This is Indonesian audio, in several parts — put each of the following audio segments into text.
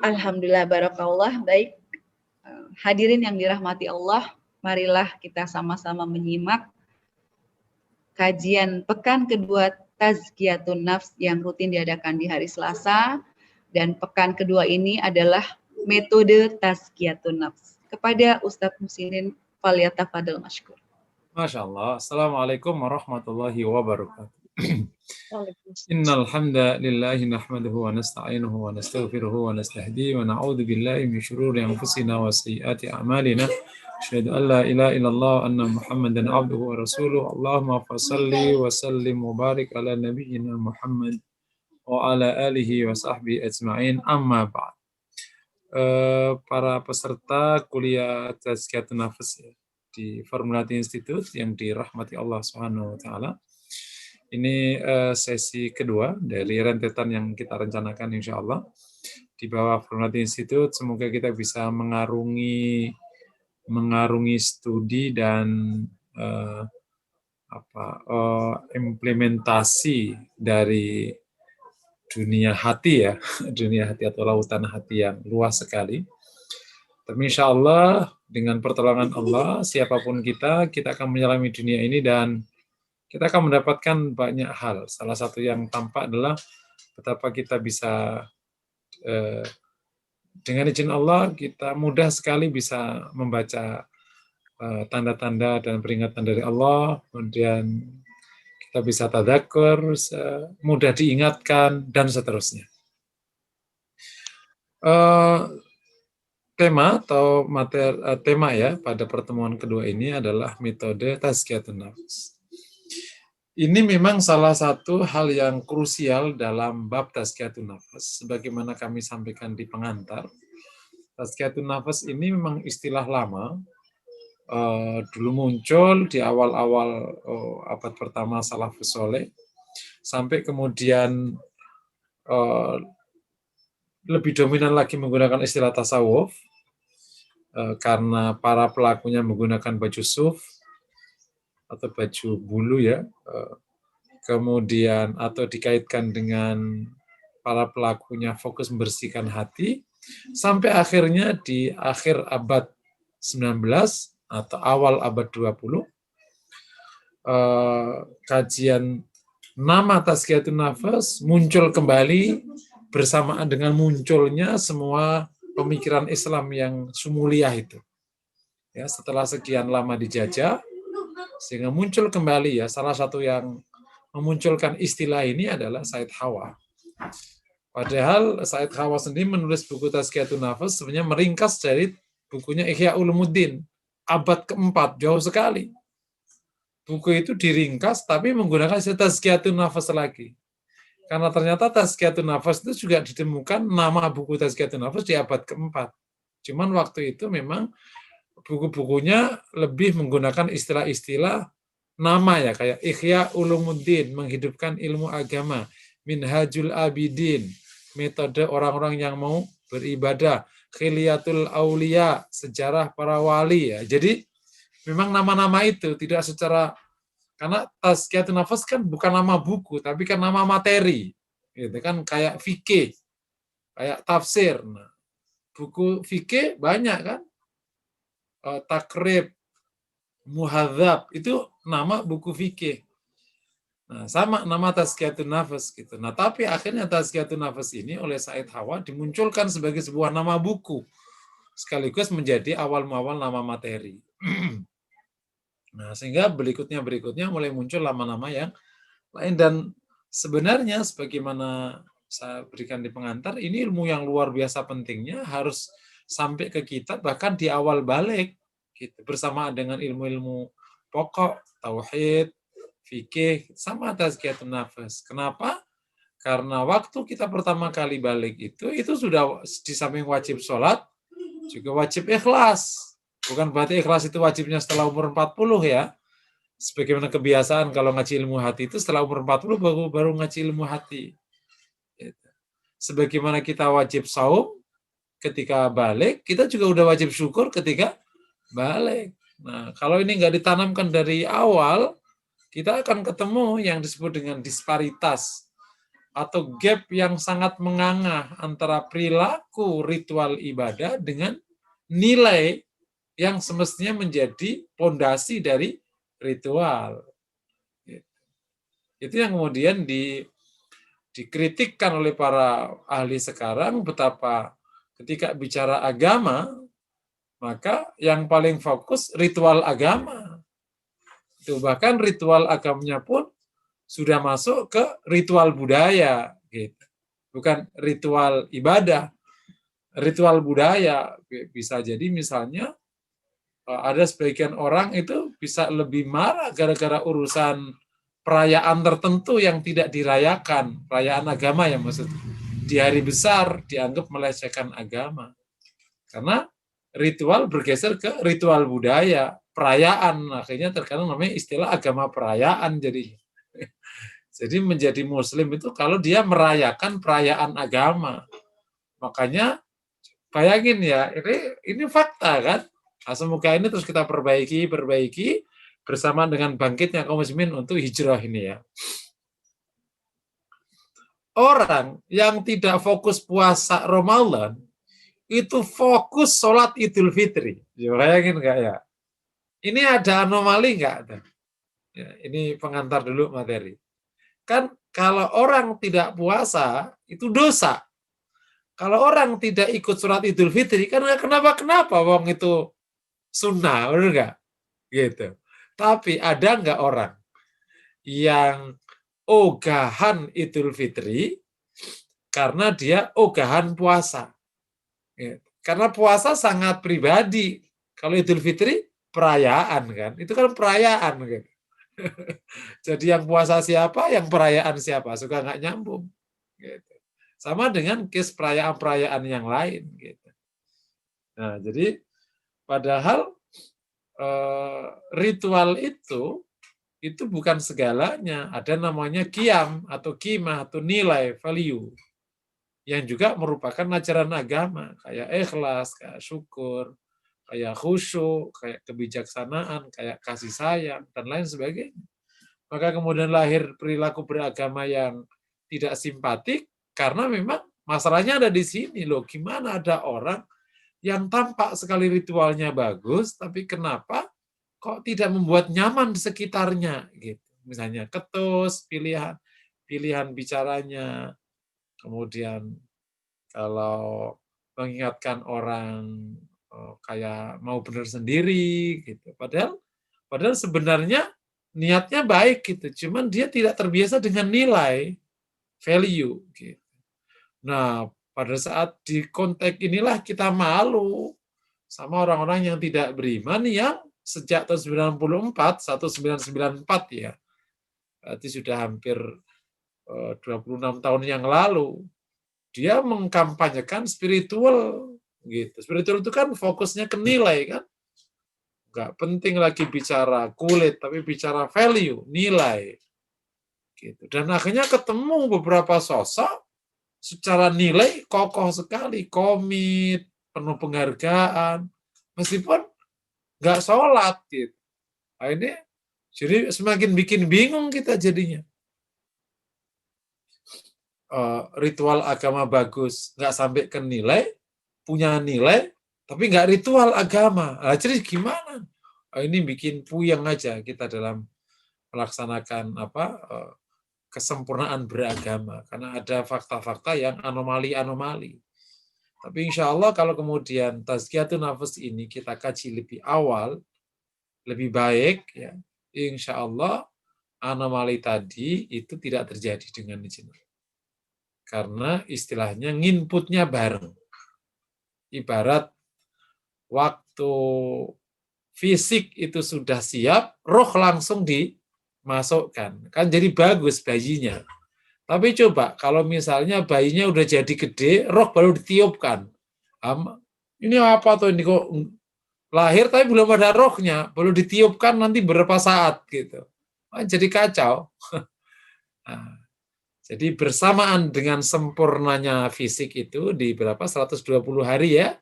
Alhamdulillah, barakallah. Baik, hadirin yang dirahmati Allah, marilah kita sama-sama menyimak kajian pekan kedua Tazkiyatun Nafs yang rutin diadakan di hari Selasa. Dan pekan kedua ini adalah metode Tazkiyatun Nafs. Kepada Ustadz Muslimin, falyatafadhal mashkur. Masya Allah. Assalamualaikum warahmatullahi wabarakatuh. Innal hamdalillahi nahmaduhu wa nasta'inuhu wa nastaghfiruhu wa nastahdihi wa na'udzu billahi min shururi anfusina wa sayyiati a'malina. Asyhadu an la ilaha illallah wa anna Muhammadan abduhu wa rasuluh. Allahumma fashalli wa sallim wa barik ala nabiyyina Muhammad wa ala alihi wa sahbihi ajma'in. Amma ba'd. Para peserta kuliah Tazkiyatun Nafs di Formulati Institute yang dirahmati Allah Subhanahu wa taala. Ini sesi kedua dari rentetan yang kita rencanakan insya Allah di bawah Formulati Institute. Semoga kita bisa mengarungi studi dan implementasi dari dunia hati ya, dunia hati atau lautan hati yang luas sekali. Tapi insya Allah dengan pertolongan Allah, siapapun kita akan menyelami dunia ini dan kita akan mendapatkan banyak hal. Salah satu yang tampak adalah betapa kita bisa, dengan izin Allah, kita mudah sekali bisa membaca tanda-tanda dan peringatan dari Allah, kemudian kita bisa tadzakur, mudah diingatkan, dan seterusnya. Tema atau tema ya pada pertemuan kedua ini adalah metode Tazkiyatun Nafs. Ini memang salah satu hal yang krusial dalam bab Tazkiyatun Nafs. Sebagaimana kami sampaikan di pengantar, Tazkiyatun Nafs ini memang istilah lama. Dulu muncul di awal-awal abad pertama Salafus Sholeh, sampai kemudian lebih dominan lagi menggunakan istilah tasawuf, karena para pelakunya menggunakan baju suf atau baju bulu ya, kemudian atau dikaitkan dengan para pelakunya fokus membersihkan hati, sampai akhirnya di akhir abad 19 atau awal abad 20, kajian nama Tazkiyatun Nafs muncul kembali bersamaan dengan munculnya semua pemikiran Islam yang sumuliah itu. Ya, setelah sekian lama dijajah, sehingga muncul kembali ya, salah satu yang memunculkan istilah ini adalah Said Hawa. Padahal Said Hawa sendiri menulis buku Tazkiyatun Nafs sebenarnya meringkas dari bukunya Ihya Ulumuddin, abad keempat, jauh sekali. Buku itu diringkas tapi menggunakan istilah Tazkiyatun Nafs lagi. Karena ternyata Tazkiyatun Nafs itu juga ditemukan nama buku Tazkiyatun Nafs di abad keempat. Cuman waktu itu memang buku-bukunya lebih menggunakan istilah-istilah nama ya, kayak Ihya Ulumuddin, menghidupkan ilmu agama, Minhajul Abidin, metode orang-orang yang mau beribadah, Khilyatul Aulia, sejarah para wali ya. Jadi memang nama-nama itu tidak secara, karena Tazkiyatun Nafs kan bukan nama buku, tapi kan nama materi. Gitu kan, kayak fikih, kayak tafsir. Nah, buku fikih banyak kan? Takrib, Muhadzab, itu nama buku fikih. Nah, sama nama Tazkiyatun Nafs gitu. Nah, tapi akhirnya Tazkiyatun Nafs ini oleh Said Hawa dimunculkan sebagai sebuah nama buku, sekaligus menjadi awal-awal nama materi. Nah, sehingga berikutnya mulai muncul nama-nama yang lain, dan sebenarnya sebagaimana saya berikan di pengantar, ini ilmu yang luar biasa pentingnya, harus sampai ke kita bahkan di awal balik gitu, bersamaan dengan ilmu-ilmu pokok, tauhid, fikih, sama Tazkiyatun Nafs. Kenapa? Karena waktu kita pertama kali balik itu sudah di samping wajib sholat, juga wajib ikhlas. Bukan berarti ikhlas itu wajibnya setelah umur 40 ya. Sebagaimana kebiasaan kalau ngaji ilmu hati itu setelah umur 40 baru ngaji ilmu hati. Sebagaimana kita wajib saum ketika balik, kita juga udah wajib syukur ketika balik. Nah, kalau ini nggak ditanamkan dari awal, kita akan ketemu yang disebut dengan disparitas atau gap yang sangat menganga antara perilaku ritual ibadah dengan nilai yang semestinya menjadi pondasi dari ritual. Itu yang kemudian dikritikkan oleh para ahli sekarang, betapa ketika bicara agama, maka yang paling fokus ritual agama. Itu bahkan ritual agamanya pun sudah masuk ke ritual budaya, gitu. Bukan ritual ibadah, ritual budaya. Bisa jadi misalnya ada sebagian orang itu bisa lebih marah gara-gara urusan perayaan tertentu yang tidak dirayakan, perayaan agama ya maksudnya. Di hari besar dianggap melecehkan agama. Karena ritual bergeser ke ritual budaya, perayaan. Akhirnya terkadang namanya istilah agama perayaan jadi. Jadi menjadi muslim itu kalau dia merayakan perayaan agama. Makanya bayangin ya, ini fakta kan. Nah, semoga ini terus kita perbaiki bersama dengan bangkitnya kaum muslimin untuk hijrah ini ya. Orang yang tidak fokus puasa Ramadan itu fokus sholat Idul Fitri. Ya, bayangin nggak ya? Ini ada anomali nggak? Ya, ini pengantar dulu materi. Kan kalau orang tidak puasa itu dosa. Kalau orang tidak ikut sholat Idul Fitri kan kenapa wong itu sunnah, benar nggak? Gitu. Tapi ada nggak orang yang ogahan Idul Fitri karena dia ogahan puasa? Gitu. Karena puasa sangat pribadi. Kalau Idul Fitri perayaan kan, itu kan perayaan gitu. Jadi yang puasa siapa, yang perayaan siapa, suka nggak nyambung. Gitu. Sama dengan case perayaan-perayaan yang lain. Gitu. Nah, jadi padahal ritual itu bukan segalanya. Ada namanya qiyam atau qimah atau nilai, value. Yang juga merupakan ajaran agama. Kayak ikhlas, kayak syukur, kayak khusyuk, kayak kebijaksanaan, kayak kasih sayang, dan lain sebagainya. Maka kemudian lahir perilaku beragama yang tidak simpatik, karena memang masalahnya ada di sini loh. Gimana ada orang yang tampak sekali ritualnya bagus, tapi kenapa kok tidak membuat nyaman di sekitarnya? Gitu. Misalnya ketus, pilihan bicaranya, kemudian kalau mengingatkan orang kayak mau benar sendiri, gitu. Padahal sebenarnya niatnya baik gitu, cuman dia tidak terbiasa dengan nilai, value. Gitu. Nah, pada saat di konteks inilah kita malu sama orang-orang yang tidak beriman yang sejak tahun 94, 1994 ya, berarti sudah hampir 26 tahun yang lalu, dia mengkampanyekan spiritual gitu. Spiritual itu kan fokusnya ke nilai kan. Nggak penting lagi bicara kulit, tapi bicara value, nilai. Gitu. Dan akhirnya ketemu beberapa sosok secara nilai kokoh sekali, komit, penuh penghargaan, meskipun nggak sholat gitu. Nah, ini jadi semakin bikin bingung kita jadinya. Ritual agama bagus, nggak sampai ke nilai, punya nilai, tapi nggak ritual agama. Nah, jadi gimana? Ini bikin puyeng aja kita dalam melaksanakan kesempurnaan beragama, karena ada fakta-fakta yang anomali-anomali. Tapi insya Allah kalau kemudian tazkiyatun nafas ini kita kaji lebih awal, lebih baik, ya, insya Allah anomali tadi itu tidak terjadi dengan izin. Karena istilahnya nginputnya bareng. Ibarat waktu fisik itu sudah siap, roh langsung dimasukkan. Kan jadi bagus bayinya. Tapi coba kalau misalnya bayinya udah jadi gede, roh baru ditiupkan. Ini apa tuh ini kok lahir tapi belum ada rohnya, baru ditiupkan nanti berapa saat gitu. Jadi kacau. Nah, jadi bersamaan dengan sempurnanya fisik itu di berapa 120 hari ya,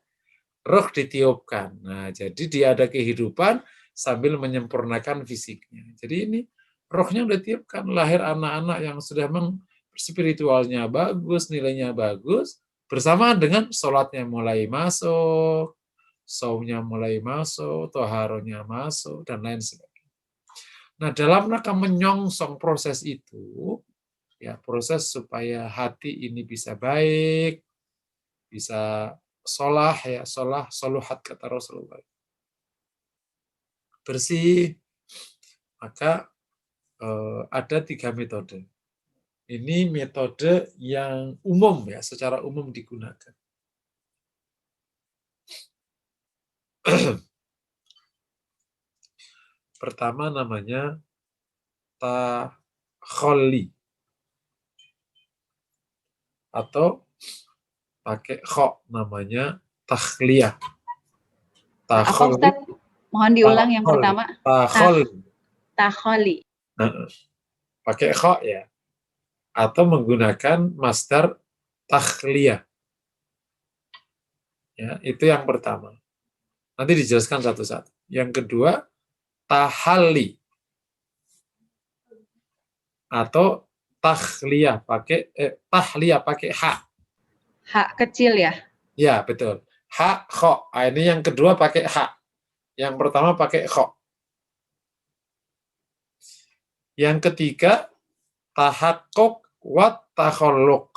roh ditiupkan. Nah, jadi dia ada kehidupan sambil menyempurnakan fisiknya. Jadi ini rohnya udah tiupkan, lahir anak-anak yang sudah spiritualnya bagus, nilainya bagus, bersamaan dengan sholatnya mulai masuk, saumnya mulai masuk, toharonya masuk, dan lain sebagainya. Nah, dalam rangka menyongsong proses itu, ya proses supaya hati ini bisa baik, bisa solah, ya solah, soluhat kata Rasulullah, bersih, maka ada 3 metode. Ini metode yang umum ya, secara umum digunakan. Pertama namanya takholli atau pakai kho namanya takhliyah. Apa Ustadz? Mohon diulang yang pertama. Takholi. Pakai kho ya. Atau menggunakan masdar takhliyah. Ya, itu yang pertama. Nanti dijelaskan satu-satu. Yang kedua, tahalli atau tahliyah pakai ha. Ha kecil ya? Ya, betul. Ha, kho. Ini yang kedua pakai ha. Yang pertama pakai kho. Yang ketiga, tahakkuk wat takhalluq.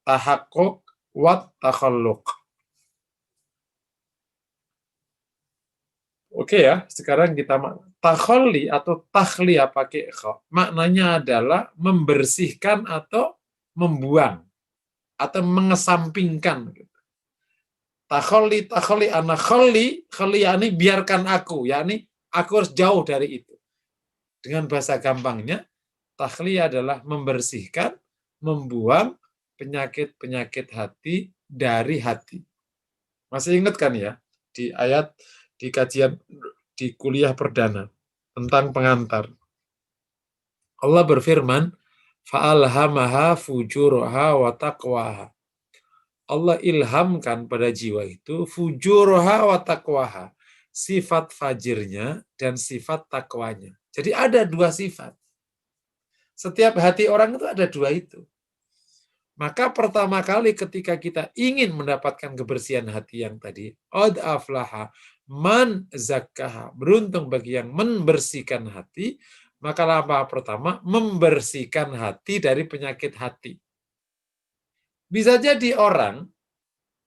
Tahakkuk wat takhalluq. Oke ya, sekarang kita takholli atau takhliyah pakai kho. Maknanya adalah membersihkan atau membuang atau mengesampingkan. Takholli ana kholli yani biarkan aku, yakni aku harus jauh dari itu. Dengan bahasa gampangnya, takhliyah adalah membersihkan, membuang penyakit-penyakit hati dari hati. Masih ingat kan ya di ayat di kajian di kuliah perdana tentang pengantar. Allah berfirman, fa'alhamaha fujuraha wa taqwaha. Allah ilhamkan pada jiwa itu fujuraha wa taqwaha, sifat fajirnya dan sifat takwanya. Jadi ada 2 sifat. Setiap hati orang itu ada 2 itu. Maka pertama kali ketika kita ingin mendapatkan kebersihan hati yang tadi, qad aflaha man zakkaha, beruntung bagi yang membersihkan hati, maka langkah pertama membersihkan hati dari penyakit hati. Bisa jadi orang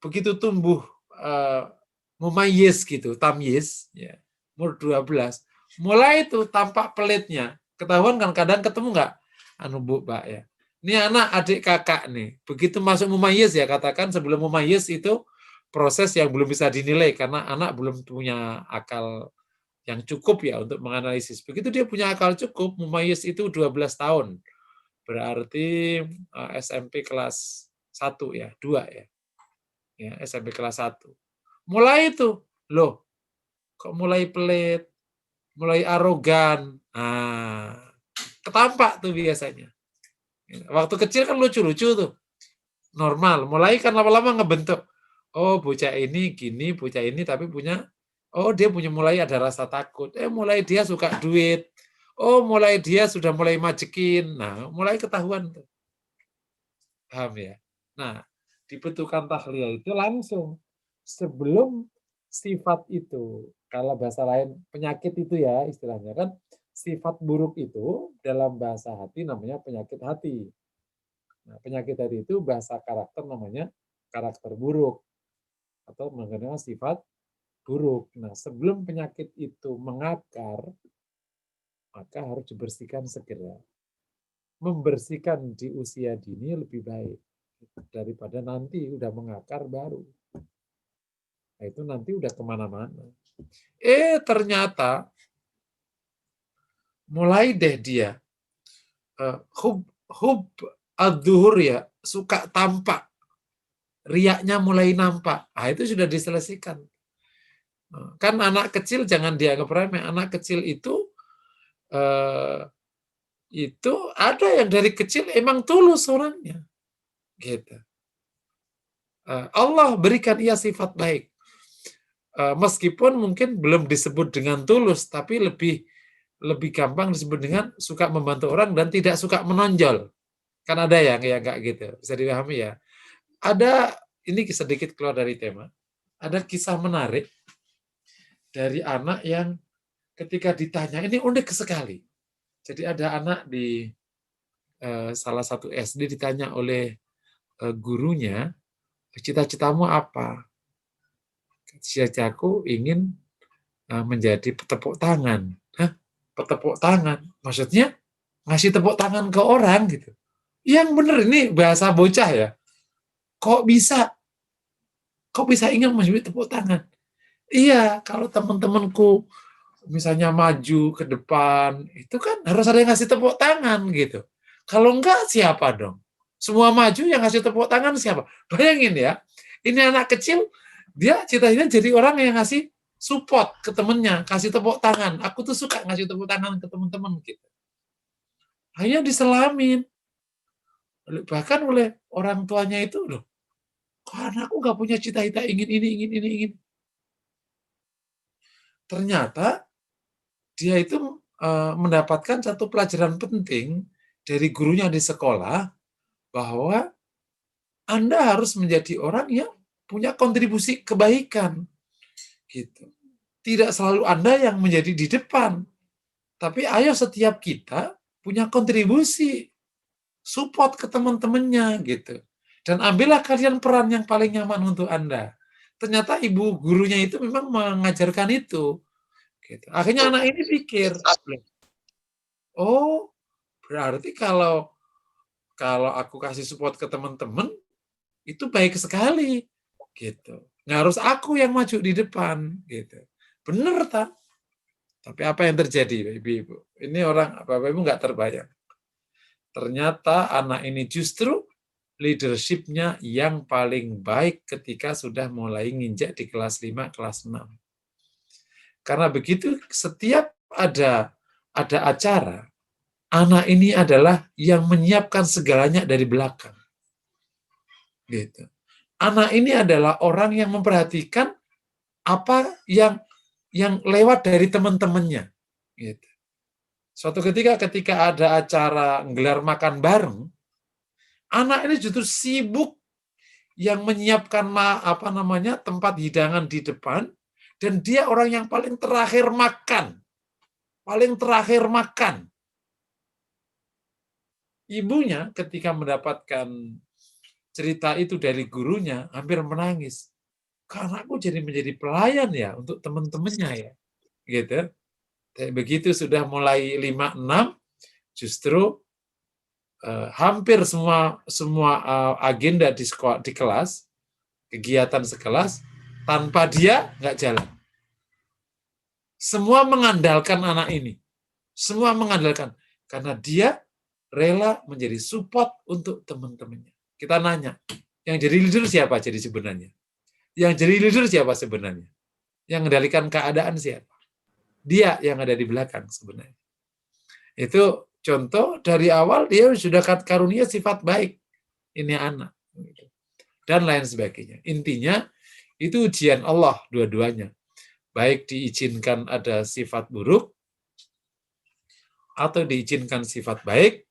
begitu tumbuh mumayyiz gitu, tamyiz, ya, umur 12, mulai itu tampak pelitnya. Ketahuan kan kadang ketemu nggak? Bu, Pak ya. Ini anak adik kakak nih. Begitu masuk mumayyiz ya, katakan sebelum mumayyiz itu proses yang belum bisa dinilai karena anak belum punya akal yang cukup ya untuk menganalisis. Begitu dia punya akal cukup, mumayyiz itu 12 tahun. Berarti SMP kelas 1 ya, 2 ya. Ya, SMP kelas 1. Mulai itu, loh, kok mulai pelit, mulai arogan. Nah, ketampak tuh biasanya. Waktu kecil kan lucu-lucu tuh. Normal. Mulai kan lama-lama ngebentuk. Oh, bocah ini gini, bocah ini tapi punya, oh dia punya mulai ada rasa takut. Mulai dia suka duit. Oh, mulai dia sudah mulai majekin. Nah, mulai ketahuan tuh. Paham ya? Nah, dibutuhkan tahliyah itu langsung. Sebelum sifat itu, kalau bahasa lain penyakit itu ya istilahnya kan, sifat buruk itu dalam bahasa hati namanya penyakit hati. Nah, penyakit hati itu bahasa karakter namanya karakter buruk atau mengenai sifat buruk. Nah, sebelum penyakit itu mengakar, maka harus dibersihkan segera. Membersihkan di usia dini lebih baik daripada nanti udah mengakar baru. Nah, itu nanti udah kemana-mana. Ternyata mulai deh dia hub ad-duhur ya, suka tampak, riaknya mulai nampak. Nah, itu sudah diselesaikan. Kan anak kecil jangan dianggap remeh. Anak kecil itu ada yang dari kecil emang tulus orangnya. Gitu. Allah berikan ia sifat baik. Meskipun mungkin belum disebut dengan tulus, tapi lebih gampang disebut dengan suka membantu orang dan tidak suka menonjol. Kan ada yang kayak gitu, bisa dipahami ya. Ada, ini sedikit keluar dari tema, ada kisah menarik dari anak yang ketika ditanya, ini unik sekali. Jadi ada anak di salah satu SD ditanya oleh gurunya, cita-citamu apa? Cita-citaku ingin menjadi petepuk tangan. Hah? Petepuk tangan? Maksudnya ngasih tepuk tangan ke orang gitu. Yang bener ini bahasa bocah ya. Kok bisa? Kok bisa ingin menjadi tepuk tangan? Iya, kalau teman-temanku misalnya maju ke depan, itu kan harus ada yang ngasih tepuk tangan gitu. Kalau enggak, siapa dong? Semua maju yang ngasih tepuk tangan siapa? Bayangin ya, ini anak kecil, dia cita-citanya jadi orang yang ngasih support ke temennya, kasih tepuk tangan. Aku tuh suka ngasih tepuk tangan ke teman-teman gitu. Hanya diselamin. Bahkan oleh orang tuanya itu, loh, karena aku nggak punya cita-cita ingin ini, ingin ini, ingin. Ternyata dia itu mendapatkan satu pelajaran penting dari gurunya di sekolah, bahwa Anda harus menjadi orang yang punya kontribusi kebaikan. Gitu. Tidak selalu Anda yang menjadi di depan, tapi ayo setiap kita punya kontribusi, support ke teman-temannya gitu. Dan ambillah kalian peran yang paling nyaman untuk Anda. Ternyata ibu gurunya itu memang mengajarkan itu. Gitu. Akhirnya anak ini pikir, oh berarti kalau aku kasih support ke teman-teman, itu baik sekali, gitu. Nggak harus aku yang maju di depan, gitu. Bener, tak? Tapi apa yang terjadi, ibu-ibu? Ini orang, bapak-ibu nggak terbayang. Ternyata anak ini justru leadership-nya yang paling baik ketika sudah mulai nginjak di kelas 5, kelas 6. Karena begitu setiap ada acara, anak ini adalah yang menyiapkan segalanya dari belakang. Gitu. Anak ini adalah orang yang memperhatikan apa yang lewat dari teman-temannya. Gitu. Suatu ketika ada acara gelar makan bareng, anak ini justru sibuk yang menyiapkan tempat hidangan di depan, dan dia orang yang paling terakhir makan. Paling terakhir makan. Ibunya ketika mendapatkan cerita itu dari gurunya hampir menangis. Karena aku jadi menjadi pelayan ya untuk teman-temannya ya. Gitu. Begitu sudah mulai 5-6, justru hampir semua agenda di kelas, kegiatan sekelas, tanpa dia nggak jalan. Semua mengandalkan anak ini. Semua mengandalkan. Karena dia rela menjadi support untuk teman-temannya. Kita nanya, yang jadi leader siapa jadi sebenarnya? Yang jadi leader siapa sebenarnya? Yang mengendalikan keadaan siapa? Dia yang ada di belakang sebenarnya. Itu contoh dari awal dia sudah karunia sifat baik. Ini anak. Dan lain sebagainya. Intinya, itu ujian Allah dua-duanya. Baik diizinkan ada sifat buruk, atau diizinkan sifat baik,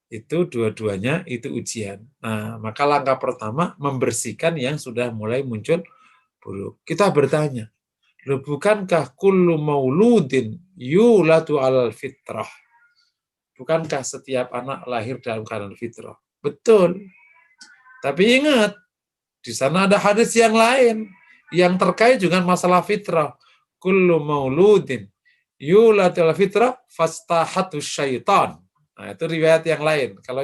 itu dua-duanya itu ujian. Nah, maka langkah pertama membersihkan yang sudah mulai muncul buruk. Kita bertanya, loh, bukankah kullu mauludin yulatu alal fitrah? Bukankah setiap anak lahir dalam keadaan fitrah? Betul. Tapi ingat, di sana ada hadis yang lain yang terkait dengan masalah fitrah. Kullu mauludin yulatu alal fitrah fastahatu syaitan. Nah, itu riwayat yang lain. Kalau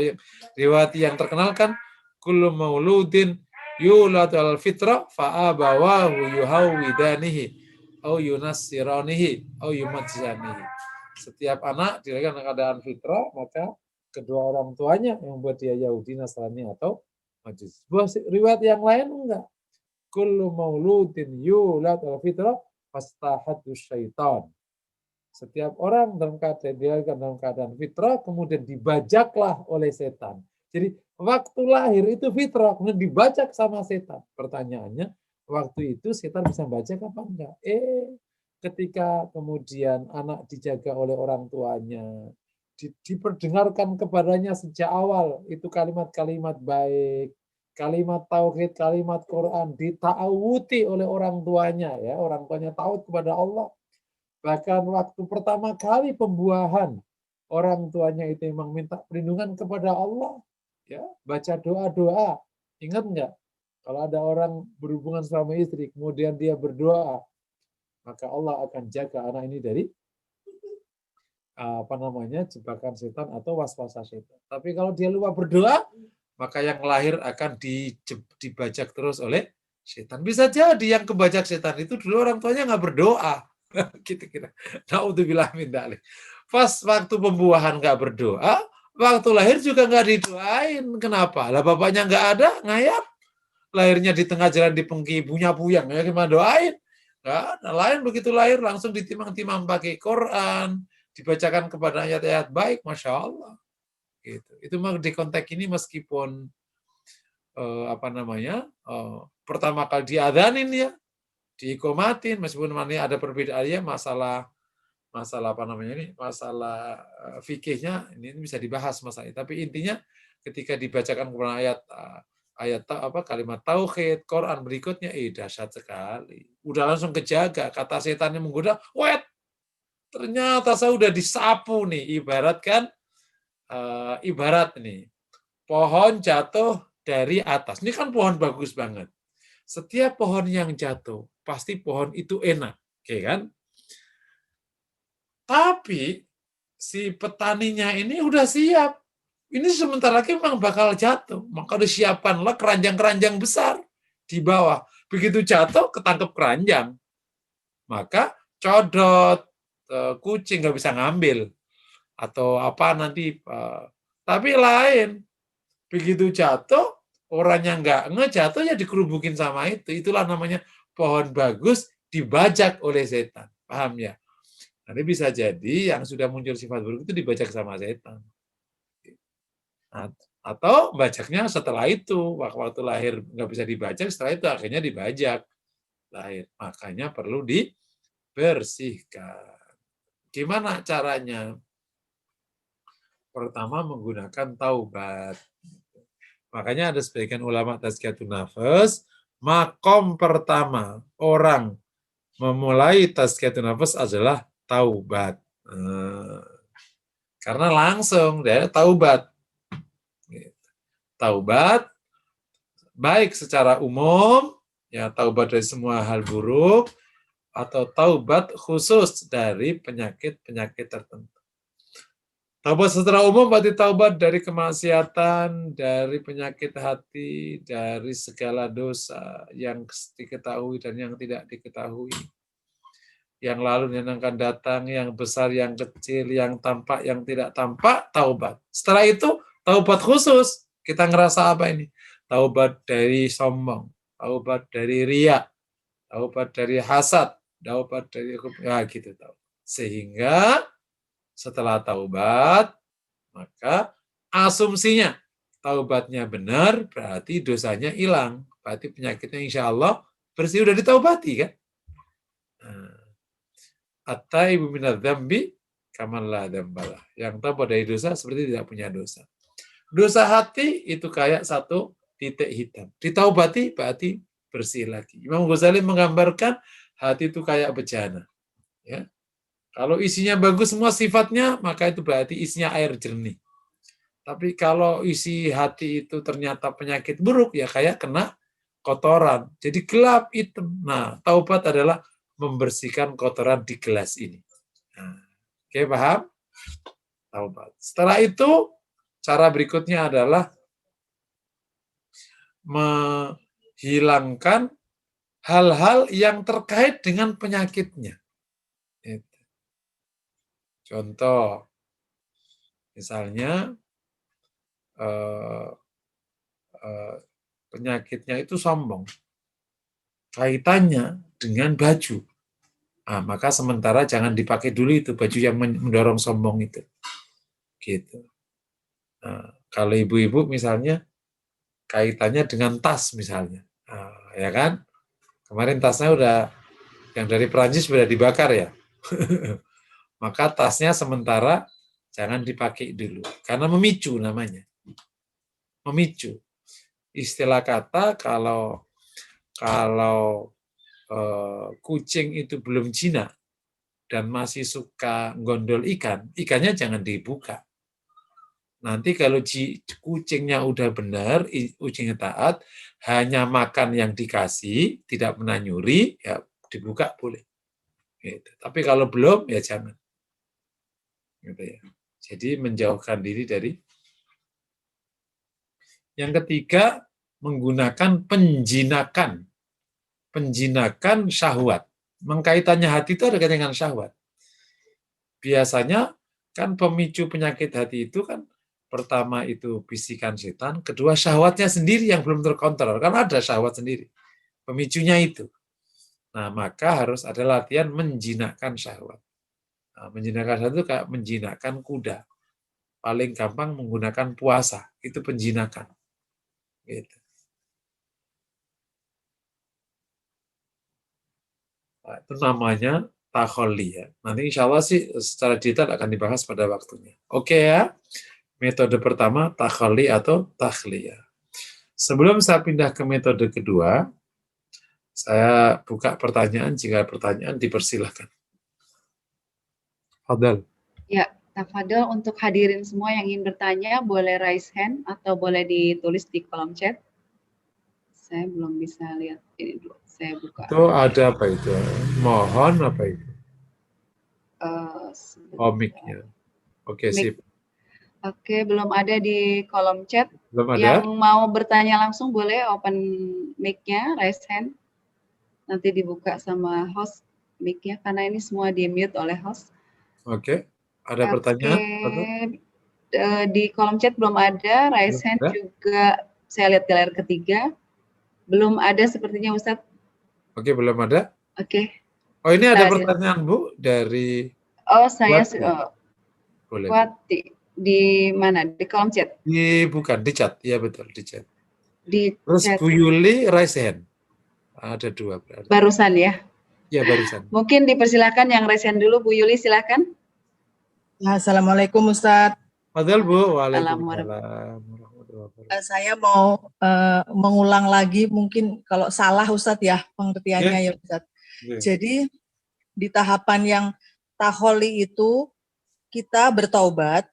riwayat yang terkenal kan kullu mauludin yulatu alal fitrah fa'abawahu yuhawwidanihi au yunassiranihi au yumajjanihi. Setiap anak dilahirkan dalam keadaan fitrah, maka kedua orang tuanya yang membuat dia Yahudi, Nasrani atau Majus. Riwayat yang lain enggak. Kullu mauludin yulad al fitrah fastahatu syaitan. Setiap orang dilahirkan dalam keadaan fitrah, kemudian dibajaklah oleh setan. Jadi waktu lahir itu fitrah, kemudian dibajak sama setan. Pertanyaannya, waktu itu setan bisa bajak apa enggak? Ketika kemudian anak dijaga oleh orang tuanya, diperdengarkan kepadanya sejak awal itu kalimat-kalimat baik, kalimat tauhid, kalimat Quran, ditaawuti oleh orang tuanya, ya, orang tuanya taat kepada Allah. Bahkan waktu pertama kali pembuahan, orang tuanya itu memang minta perlindungan kepada Allah, ya, baca doa-doa. Ingat nggak? Kalau ada orang berhubungan suami istri, kemudian dia berdoa, maka Allah akan jaga anak ini dari jebakan setan atau waswasa setan. Tapi kalau dia lupa berdoa, maka yang lahir akan dibajak terus oleh setan. Bisa jadi yang kebajak setan itu dulu orang tuanya nggak berdoa. Gitu kira. Naudzubillah min dzalik. Pas waktu pembuahan nggak berdoa, waktu lahir juga nggak didoain. Kenapa? Lah bapaknya nggak ada, ngayap. Lahirnya di tengah jalan dipengki ibunya puyang, ya gimana doain? Nggak ada. Lain begitu lahir langsung ditimang-timang pakai Quran, dibacakan kepada ayat-ayat baik, Masya Allah. Gitu. Itu di konteks ini meskipun pertama kali diadzanin ya, diikomatin, meskipun ada perbedaan ya, masalah fikihnya ini bisa dibahas masalah ini. Tapi intinya ketika dibacakan kepada kalimat tauhid, Quran berikutnya, dahsyat sekali. Udah langsung kejaga, kata setannya menggoda, wet, ternyata saya udah disapu nih, ibarat nih, pohon jatuh dari atas. Ini kan pohon bagus banget. Setiap pohon yang jatuh, pasti pohon itu enak, oke kan? Tapi si petaninya ini udah siap. Ini sebentar lagi memang bakal jatuh. Maka disiapkanlah keranjang-keranjang besar di bawah. Begitu jatuh, ketangkep keranjang. Maka codot, kucing nggak bisa ngambil. Atau apa nanti. Tapi lain. Begitu jatuh, orang yang nggak ngejatuh ya dikerubukin sama itu. Itulah namanya pohon bagus dibajak oleh setan. Paham ya? Nanti bisa jadi yang sudah muncul sifat buruk itu dibajak sama setan. Atau bajaknya setelah itu, waktu lahir nggak bisa dibajak, setelah itu akhirnya dibajak lahir. Makanya perlu dibersihkan. Gimana caranya? Pertama menggunakan taubat. Makanya ada sebagian ulama tazkiyatun nafas, makom pertama orang memulai tazkiyatun nafas adalah taubat. Karena langsung dia taubat. Taubat baik secara umum, ya taubat dari semua hal buruk, atau taubat khusus dari penyakit-penyakit tertentu. Taubat secara umum berarti taubat dari kemaksiatan, dari penyakit hati, dari segala dosa yang diketahui dan yang tidak diketahui. Yang lalu yang akan datang, yang besar, yang kecil, yang tampak, yang tidak tampak, taubat. Setelah itu, taubat khusus. Kita ngerasa apa ini? Taubat dari sombong, taubat dari riya, taubat dari hasad, taubat dari gitu. Sehingga setelah taubat, maka asumsinya taubatnya benar, berarti dosanya hilang. Berarti penyakitnya insya Allah bersih, udah ditaubati kan? At-taibu minadz-dzambi kaman la dzambalah. Yang taubat dari dosa seperti tidak punya dosa. Dosa hati itu kayak satu titik hitam. Ditaubati berarti bersih lagi. Imam Ghazali menggambarkan hati itu kayak bejana. Ya. Kalau isinya bagus semua sifatnya, maka itu berarti isinya air jernih. Tapi kalau isi hati itu ternyata penyakit buruk, ya kayak kena kotoran. Jadi gelap, hitam. Nah, taubat adalah membersihkan kotoran di gelas ini. Nah, oke, paham? Taubat. Setelah itu, cara berikutnya adalah menghilangkan hal-hal yang terkait dengan penyakitnya. Contoh, misalnya penyakitnya itu sombong. Kaitannya dengan baju. Nah, maka sementara jangan dipakai dulu itu baju yang mendorong sombong itu. Gitu. Nah, kalau ibu-ibu misalnya kaitannya dengan tas misalnya, ya kan? Kemarin tasnya udah yang dari Perancis sudah dibakar ya, maka tasnya sementara Jangan dipakai dulu. Karena memicu namanya. Memicu. Istilah kata kalau kucing itu belum jinak dan masih suka gondol ikan, ikannya jangan dibuka. Nanti kalau kucingnya udah benar, kucingnya taat, hanya makan yang dikasih, tidak pernah nyuri, ya dibuka boleh. Gitu. Tapi kalau belum, ya jangan. Gitu ya. Jadi menjauhkan diri dari. Yang ketiga, menggunakan penjinakan. Penjinakan syahwat. Mengkaitannya hati itu ada kaitan dengan syahwat. Biasanya kan pemicu penyakit hati itu kan pertama itu bisikan setan, kedua syahwatnya sendiri yang belum terkontrol. Kan ada syahwat sendiri. Pemicunya itu. Nah, maka harus ada latihan menjinakkan syahwat. Nah, menjinakkan syahwat itu kayak menjinakkan kuda. Paling gampang menggunakan puasa. Itu penjinakan. Gitu. Nah, itu namanya takholi ya. Nanti insya Allah sih secara detail akan dibahas pada waktunya. Oke ya, metode pertama takholi atau takhliyah. Sebelum saya pindah ke metode kedua, saya buka pertanyaan. Jika pertanyaan dipersilahkan. Fadal. Ya, tafadhol untuk hadirin semua yang ingin bertanya boleh raise hand atau boleh ditulis di kolom chat. Saya belum bisa lihat ini dulu. Saya buka. Itu ada apa itu? Mohon apa itu? Mic-nya. Oke, sip. Oke, belum ada di kolom chat. Belum ada? Yang mau bertanya langsung boleh open mic-nya, raise hand. Nanti dibuka sama host mic-nya, karena ini semua di-mute oleh host. Oke, ada pertanyaan? Di kolom chat belum ada, raise hand juga saya lihat di layar ketiga. Belum ada sepertinya Ustadz. Oke, belum ada? Oke. Oh, ini ada pertanyaan Bu dari saya boleh. Wati. Di mana? Di kolom chat? Bukan, di chat. Iya betul, di chat. Terus Chat. Bu Yuli raise hand. Ada 2 berarti. Barusan ya? Ya, barusan. Mungkin dipersilakan yang raise hand dulu, Bu Yuli, silakan. Assalamualaikum Ustadz. Padahal Bu, waalaikumsalam. Saya mau mengulang lagi mungkin kalau salah Ustadz ya pengertiannya ya Ustadz. Jadi di tahapan yang taholi itu kita bertaubat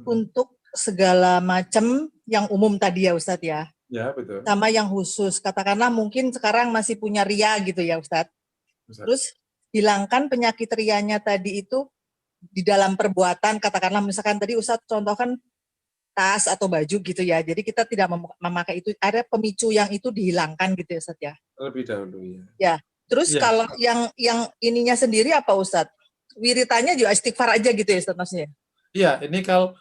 untuk segala macam yang umum tadi ya Ustadz ya. Ya, betul. Sama yang khusus. Katakanlah mungkin sekarang masih punya ria gitu ya Ustadz. Terus hilangkan penyakit rianya tadi itu di dalam perbuatan, katakanlah misalkan tadi Ustadz contohkan tas atau baju gitu ya. Jadi kita tidak memakai itu, ada pemicu yang itu dihilangkan gitu ya Ustadz ya. Lebih dahulu ya. Ya. Terus kalau yang ininya sendiri apa Ustadz? Wiritannya juga istighfar aja gitu ya Ustadz maksudnya? Iya, ini kalau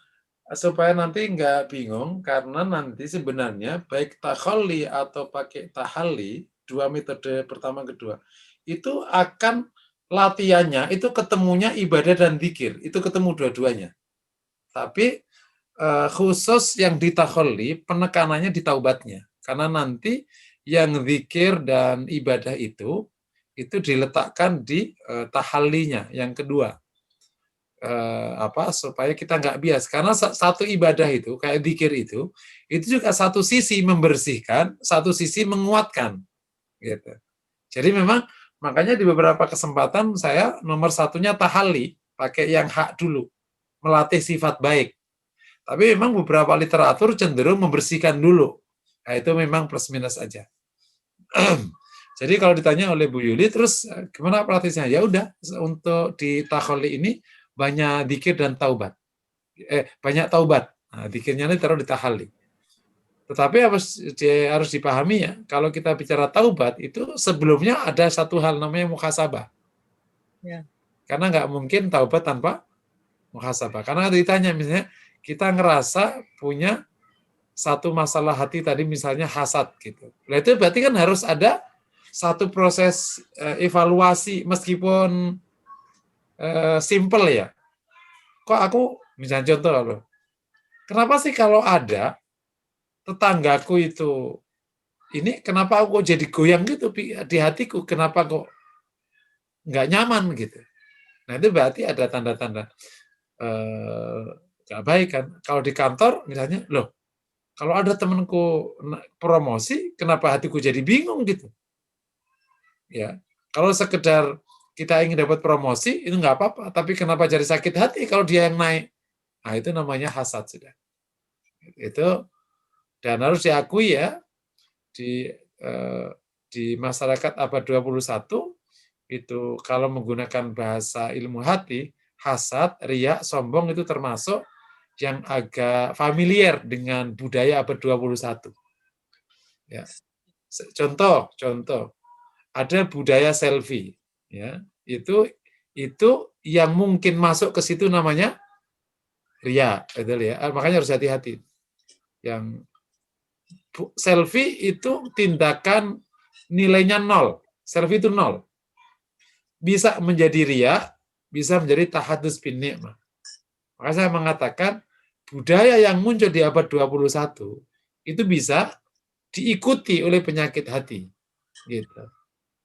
supaya nanti nggak bingung, karena nanti sebenarnya baik takhalli atau pakai tahalli, 2 metode pertama kedua, itu akan latihannya, itu ketemunya ibadah dan zikir, itu ketemu dua-duanya. Tapi khusus yang di takhalli, penekanannya di taubatnya. Karena nanti yang zikir dan ibadah itu diletakkan di tahallinya, yang kedua. Supaya kita nggak bias, karena satu ibadah itu kayak zikir itu juga satu sisi membersihkan, satu sisi menguatkan gitu. Jadi memang makanya di beberapa kesempatan saya nomor satunya tahalli, pakai yang hak dulu, melatih sifat baik. Tapi memang beberapa literatur cenderung membersihkan dulu. Nah, itu memang plus minus aja. Jadi kalau ditanya oleh Bu Yuli, terus gimana praktisnya? Ya udah, untuk di tahalli ini banyak zikir dan taubat. Banyak taubat. Nah, zikirnya ini taruh di tahalli. Tetapi harus dipahami ya, kalau kita bicara taubat itu sebelumnya ada satu hal namanya muhasabah. Ya. Karena nggak mungkin taubat tanpa muhasabah. Karena ditanya misalnya kita ngerasa punya satu masalah hati tadi misalnya hasad gitu. Nah, itu berarti kan harus ada satu proses evaluasi meskipun simple ya. Kok aku, misalnya contoh loh, kenapa sih kalau ada tetanggaku itu, ini kenapa aku kok jadi goyang gitu di hatiku, kenapa kok nggak nyaman gitu. Nah itu berarti ada tanda-tanda. nggak baik kan. Kalau di kantor misalnya, loh, kalau ada temanku promosi, kenapa hatiku jadi bingung gitu? Ya, kalau sekedar kita ingin dapat promosi itu nggak apa-apa, tapi kenapa jadi sakit hati kalau dia yang naik? Nah, itu namanya hasad sudah. Itu dan harus diakui ya di masyarakat abad 21 itu kalau menggunakan bahasa ilmu hati, hasad, riya, sombong itu termasuk yang agak familiar dengan budaya abad 21. Ya. Contoh, ada budaya selfie, ya. Itu yang mungkin masuk ke situ namanya riya, betul ya. Makanya harus hati-hati. Yang selfie itu tindakan nilainya 0. Selfie itu 0. Bisa menjadi riya, bisa menjadi tahadus bin ni'mah. Maka saya mengatakan budaya yang muncul di abad 21 itu bisa diikuti oleh penyakit hati. Gitu.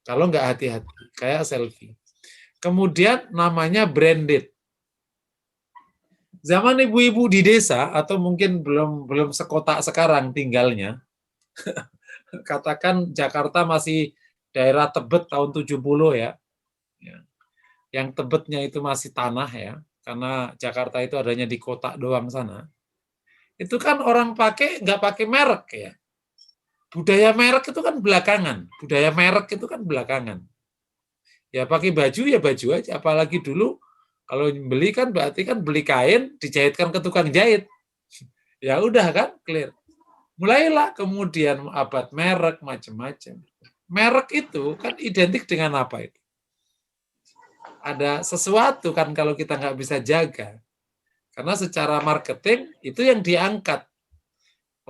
Kalau nggak hati-hati, kayak selfie. Kemudian namanya branded. Zaman ibu-ibu di desa atau mungkin belum sekota sekarang tinggalnya, katakan Jakarta masih daerah Tebet tahun 70 ya. Yang Tebetnya itu masih tanah ya, karena Jakarta itu adanya di kota doang sana. Itu kan orang nggak pakai merek ya. Budaya merek itu kan belakangan. Ya pakai baju ya baju aja. Apalagi dulu kalau beli kan berarti kan beli kain dijahitkan ke tukang jahit. Ya udah kan clear. Mulailah kemudian abad merek macam-macam. Merek itu kan identik dengan apa itu? Ada sesuatu kan kalau kita nggak bisa jaga. Karena secara marketing itu yang diangkat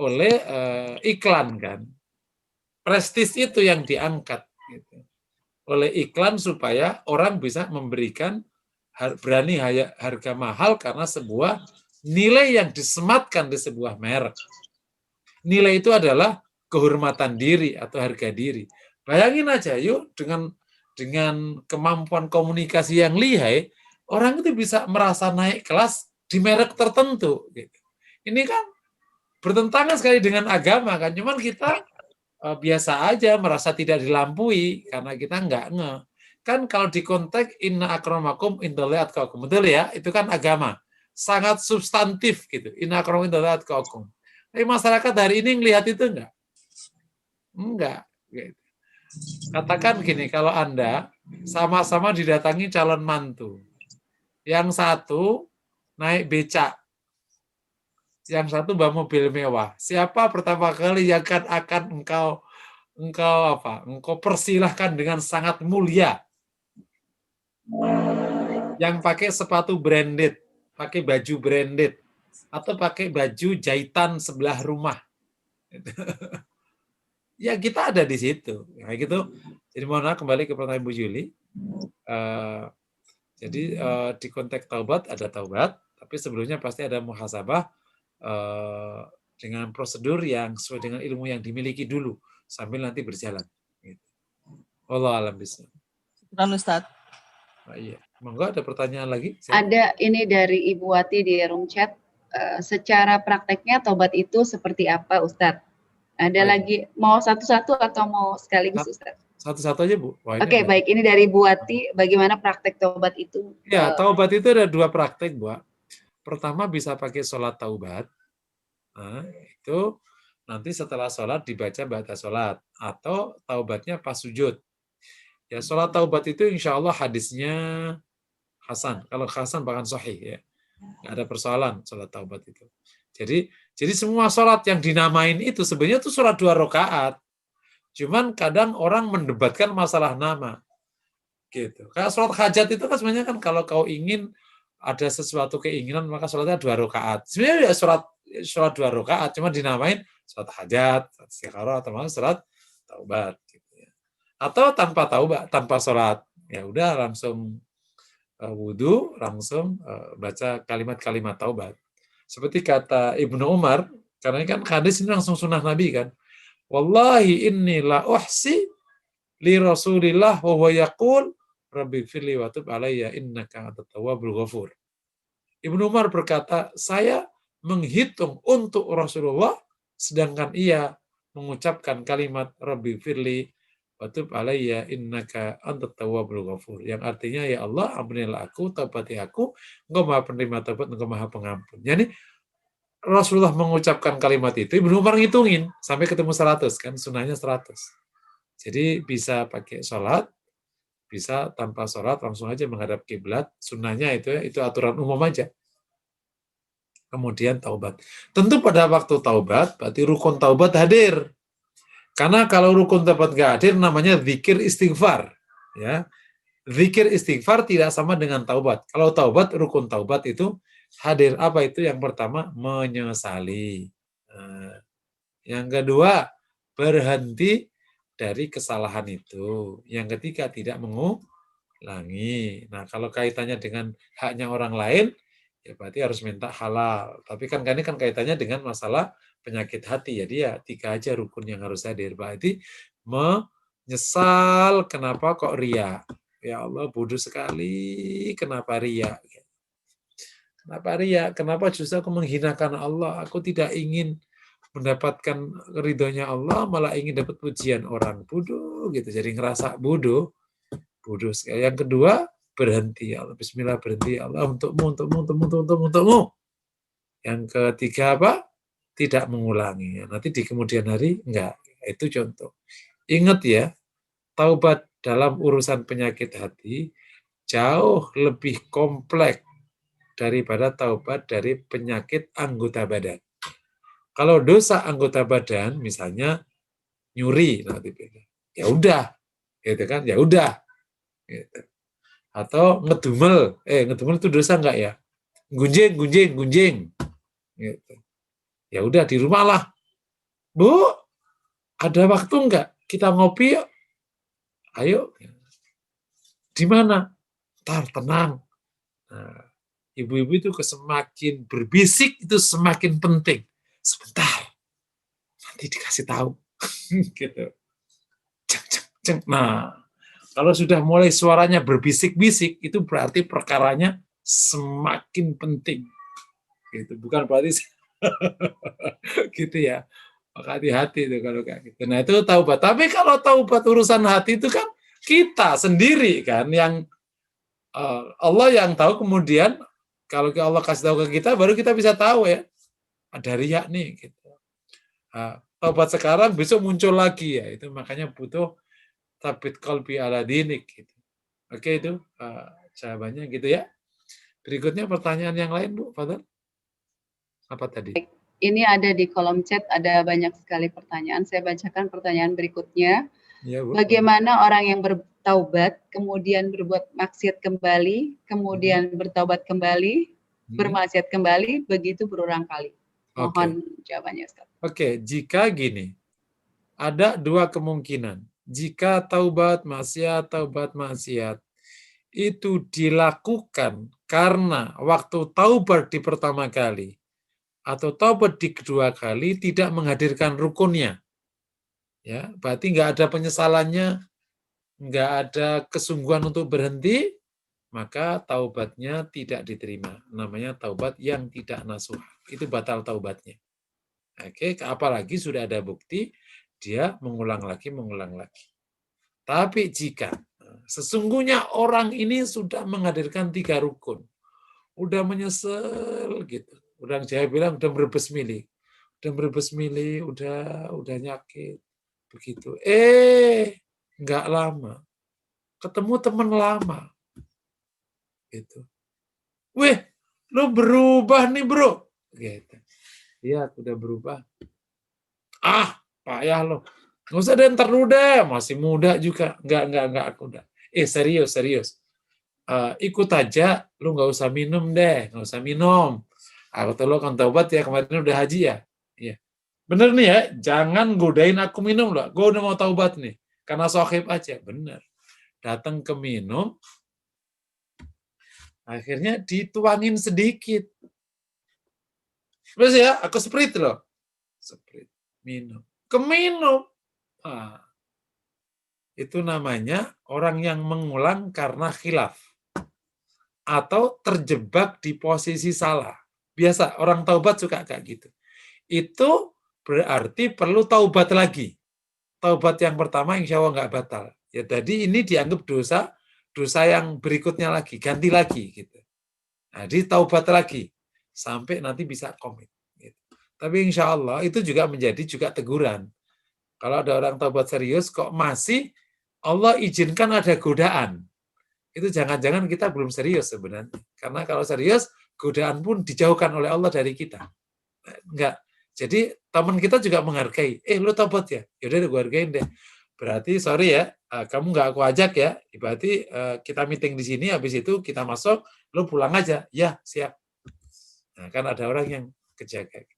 oleh iklan kan. Prestis itu yang diangkat gitu. Oleh iklan supaya orang bisa memberikan berani harga mahal karena sebuah nilai yang disematkan di sebuah merek. Nilai itu adalah kehormatan diri atau harga diri. Bayangin aja yuk dengan kemampuan komunikasi yang lihai, orang itu bisa merasa naik kelas di merek tertentu. Gitu. Ini kan bertentangan sekali dengan agama kan. Cuman kita biasa aja merasa tidak dilampaui karena kita nggak nge. Kan kalau di konteks inna akramakum indallahi atqakum, betul ya? Itu kan agama. Sangat substantif gitu. Inna akramakum indallahi atqakum. Tapi masyarakat hari ini ngelihat itu enggak? Enggak. Gitu. Katakan gini, kalau Anda sama-sama didatangi calon mantu. Yang satu naik becak. Yang satu bawa mobil mewah. Siapa pertama kali yang akan engkau persilahkan dengan sangat mulia? Yang pakai sepatu branded, pakai baju branded, atau pakai baju jahitan sebelah rumah. Ya kita ada di situ, kayak gitu. Jadi mohon maaf kembali ke pertanyaan Bu Juli. Jadi di konteks taubat ada taubat, tapi sebelumnya pasti ada muhasabah dengan prosedur yang sesuai dengan ilmu yang dimiliki dulu sambil nanti berjalan. Wallahu a'lam bishawab. Ustaz. Iya. Monggo ada pertanyaan lagi? Ada ini dari Ibu Wati di room chat. Secara prakteknya taubat itu seperti apa, Ustadz? Ada lagi mau satu-satu atau mau sekaligus, Ustadz? Satu-satu aja, Bu. Oke, baik. Ini dari Bu Wati. Bagaimana praktek taubat itu? Ya, taubat itu ada dua praktek, Bu. Pertama bisa pakai sholat taubat. Nah, itu nanti setelah sholat dibaca ba'da sholat. Atau taubatnya pas sujud. Ya, sholat taubat itu insya Allah hadisnya Hasan. Kalau Hasan bahkan sahih ya. Nggak ada persoalan sholat taubat itu. Jadi semua sholat yang dinamain itu sebenarnya itu sholat 2 rakaat. Cuman kadang orang mendebatkan masalah nama. Gitu. Kayak sholat hajat itu kan sebenarnya kan kalau kau ingin ada sesuatu keinginan maka sholatnya 2 rakaat. Sebenarnya ya sholat 2 rakaat, cuma dinamain sholat hajat, sholat istikharah atau sholat taubat. Gitu ya. Atau tanpa taubat, tanpa sholat, ya udah langsung wudhu, langsung baca kalimat-kalimat taubat. Seperti kata Ibnu Umar, karena ini kan hadis ini langsung sunnah Nabi kan. Wallahi inni la uhsi li Rasulillah wa huwa yaqul rabbi firli wa tub alayya innaka antat tawwabul ghafur. Ibnu Umar berkata, saya menghitung untuk Rasulullah, sedangkan ia mengucapkan kalimat Rabbi firli wa tub alayya innaka antat tawwabul ghafur. Yang artinya, ya Allah, ampunilah aku, taubati aku, engkau maha penerima taubat, engkau maha pengampun. Jadi Rasulullah mengucapkan kalimat itu, Ibnu Umar ngitungin sampai ketemu 100 kan, sunnahnya 100. Jadi bisa pakai sholat, bisa tanpa sholat langsung aja menghadap kiblat. Sunnahnya itu aturan umum aja. Kemudian taubat. Tentu pada waktu taubat, berarti rukun taubat hadir. Karena kalau rukun taubat nggak hadir, namanya zikir istighfar. Ya, zikir istighfar tidak sama dengan taubat. Kalau taubat, rukun taubat itu hadir. Apa itu? Yang pertama, menyesali. Nah, yang kedua, berhenti dari kesalahan itu. Yang ketiga, tidak mengulangi. Nah, kalau kaitannya dengan haknya orang lain, ya berarti harus minta halal. Tapi kan ini kan kaitannya dengan masalah penyakit hati. Jadi ya 3 aja rukun yang harus hadir. Berarti menyesal kenapa kok ria. Ya Allah, bodoh sekali. Kenapa ria? Kenapa ria? Kenapa justru aku menghinakan Allah? Aku tidak ingin mendapatkan ridhonya Allah, malah ingin dapat pujian orang. Bodoh gitu. Jadi ngerasa bodoh. Bodoh sekali. Yang kedua, berhenti. Ya Allah, bismillah, berhenti. Ya Allah, untukmu. Yang ketiga apa? Tidak mengulangi. Nanti di kemudian hari, enggak. Itu contoh. Ingat ya, taubat dalam urusan penyakit hati jauh lebih kompleks daripada taubat dari penyakit anggota badan. Kalau dosa anggota badan, misalnya nyuri, ya udah, gitu kan? Ya udah, gitu. Atau ngedumel itu dosa enggak ya? Gunjing, gitu. Ya udah di rumah lah. Bu, ada waktu enggak? Kita ngopi yuk. Ayo. Di mana? Ntar, tenang. Nah, ibu-ibu itu semakin berbisik itu semakin penting. Sebentar, nanti dikasih tahu. Gitu. Nah, kalau sudah mulai suaranya berbisik-bisik, itu berarti perkaranya semakin penting. Gitu. Bukan berarti gitu ya. Maka hati-hati itu kalau kayak gitu. Nah, itu taubat. Tapi kalau taubat urusan hati itu kan kita sendiri kan yang Allah yang tahu. Kemudian kalau Allah kasih tahu ke kita, baru kita bisa tahu ya. Ada riak nih gitu. Taubat sekarang besok muncul lagi ya. Itu makanya butuh tabit qalbi ala dinik gitu. Oke, itu jawabannya gitu ya. Berikutnya pertanyaan yang lain, Bu Fadal. Apa tadi? Ini ada di kolom chat, ada banyak sekali pertanyaan. Saya bacakan pertanyaan berikutnya. Ya, Bu. Bagaimana orang yang bertaubat, kemudian berbuat maksiat kembali, kemudian bertaubat kembali, bermaksiat kembali, begitu berulang kali? Mohon jawabannya, Ustaz. Oke, jika gini, ada 2 kemungkinan. Jika taubat maksiat itu dilakukan karena waktu taubat di pertama kali atau taubat di kedua kali tidak menghadirkan rukunnya, ya berarti nggak ada penyesalannya, nggak ada kesungguhan untuk berhenti, maka taubatnya tidak diterima. Namanya taubat yang tidak nasuh. Itu batal taubatnya. Oke, apalagi sudah ada bukti dia mengulang lagi. Tapi jika sesungguhnya orang ini sudah menghadirkan 3 rukun, udah menyesal gitu. Orang Jawa bilang udah merebes milih, udah nyakit begitu. Nggak lama ketemu teman lama gitu. Wih, lu berubah nih, Bro. Gitu. Iya, aku udah berubah. Payah lo. Nggak usah deh, ntar dulu deh. Masih muda juga. Nggak, aku udah. Serius. Ikut aja, lu nggak usah minum deh. Nggak usah minum. Aku tuh lo kan taubat ya, kemarin udah haji ya. Iya. Bener nih ya, jangan godain aku minum loh. Gue udah mau taubat nih. Karena sohib aja. Bener. Datang ke minum, akhirnya dituangin sedikit. Terus ya, aku sprit loh. Sprit. Minum. Keminum. Itu namanya orang yang mengulang karena khilaf. atau terjebak di posisi salah. Biasa orang taubat suka kayak gitu. Itu berarti perlu taubat lagi. Taubat yang pertama insya Allah nggak batal. Ya, jadi ini dianggap dosa yang berikutnya lagi, ganti lagi gitu. Nah, taubat lagi sampai nanti bisa komit. Gitu. Tapi insya Allah itu juga menjadi juga teguran. Kalau ada orang taubat serius kok masih Allah izinkan ada godaan. Itu jangan-jangan kita belum serius sebenarnya. Karena kalau serius, godaan pun dijauhkan oleh Allah dari kita. Enggak. Jadi teman kita juga menghargai. Lu taubat ya? Yaudah gue hargain deh. Berarti sorry ya, kamu nggak aku ajak ya. Berarti kita meeting di sini, habis itu kita masuk, lu pulang aja. Ya, siap. Nah, kan ada orang yang kejaga.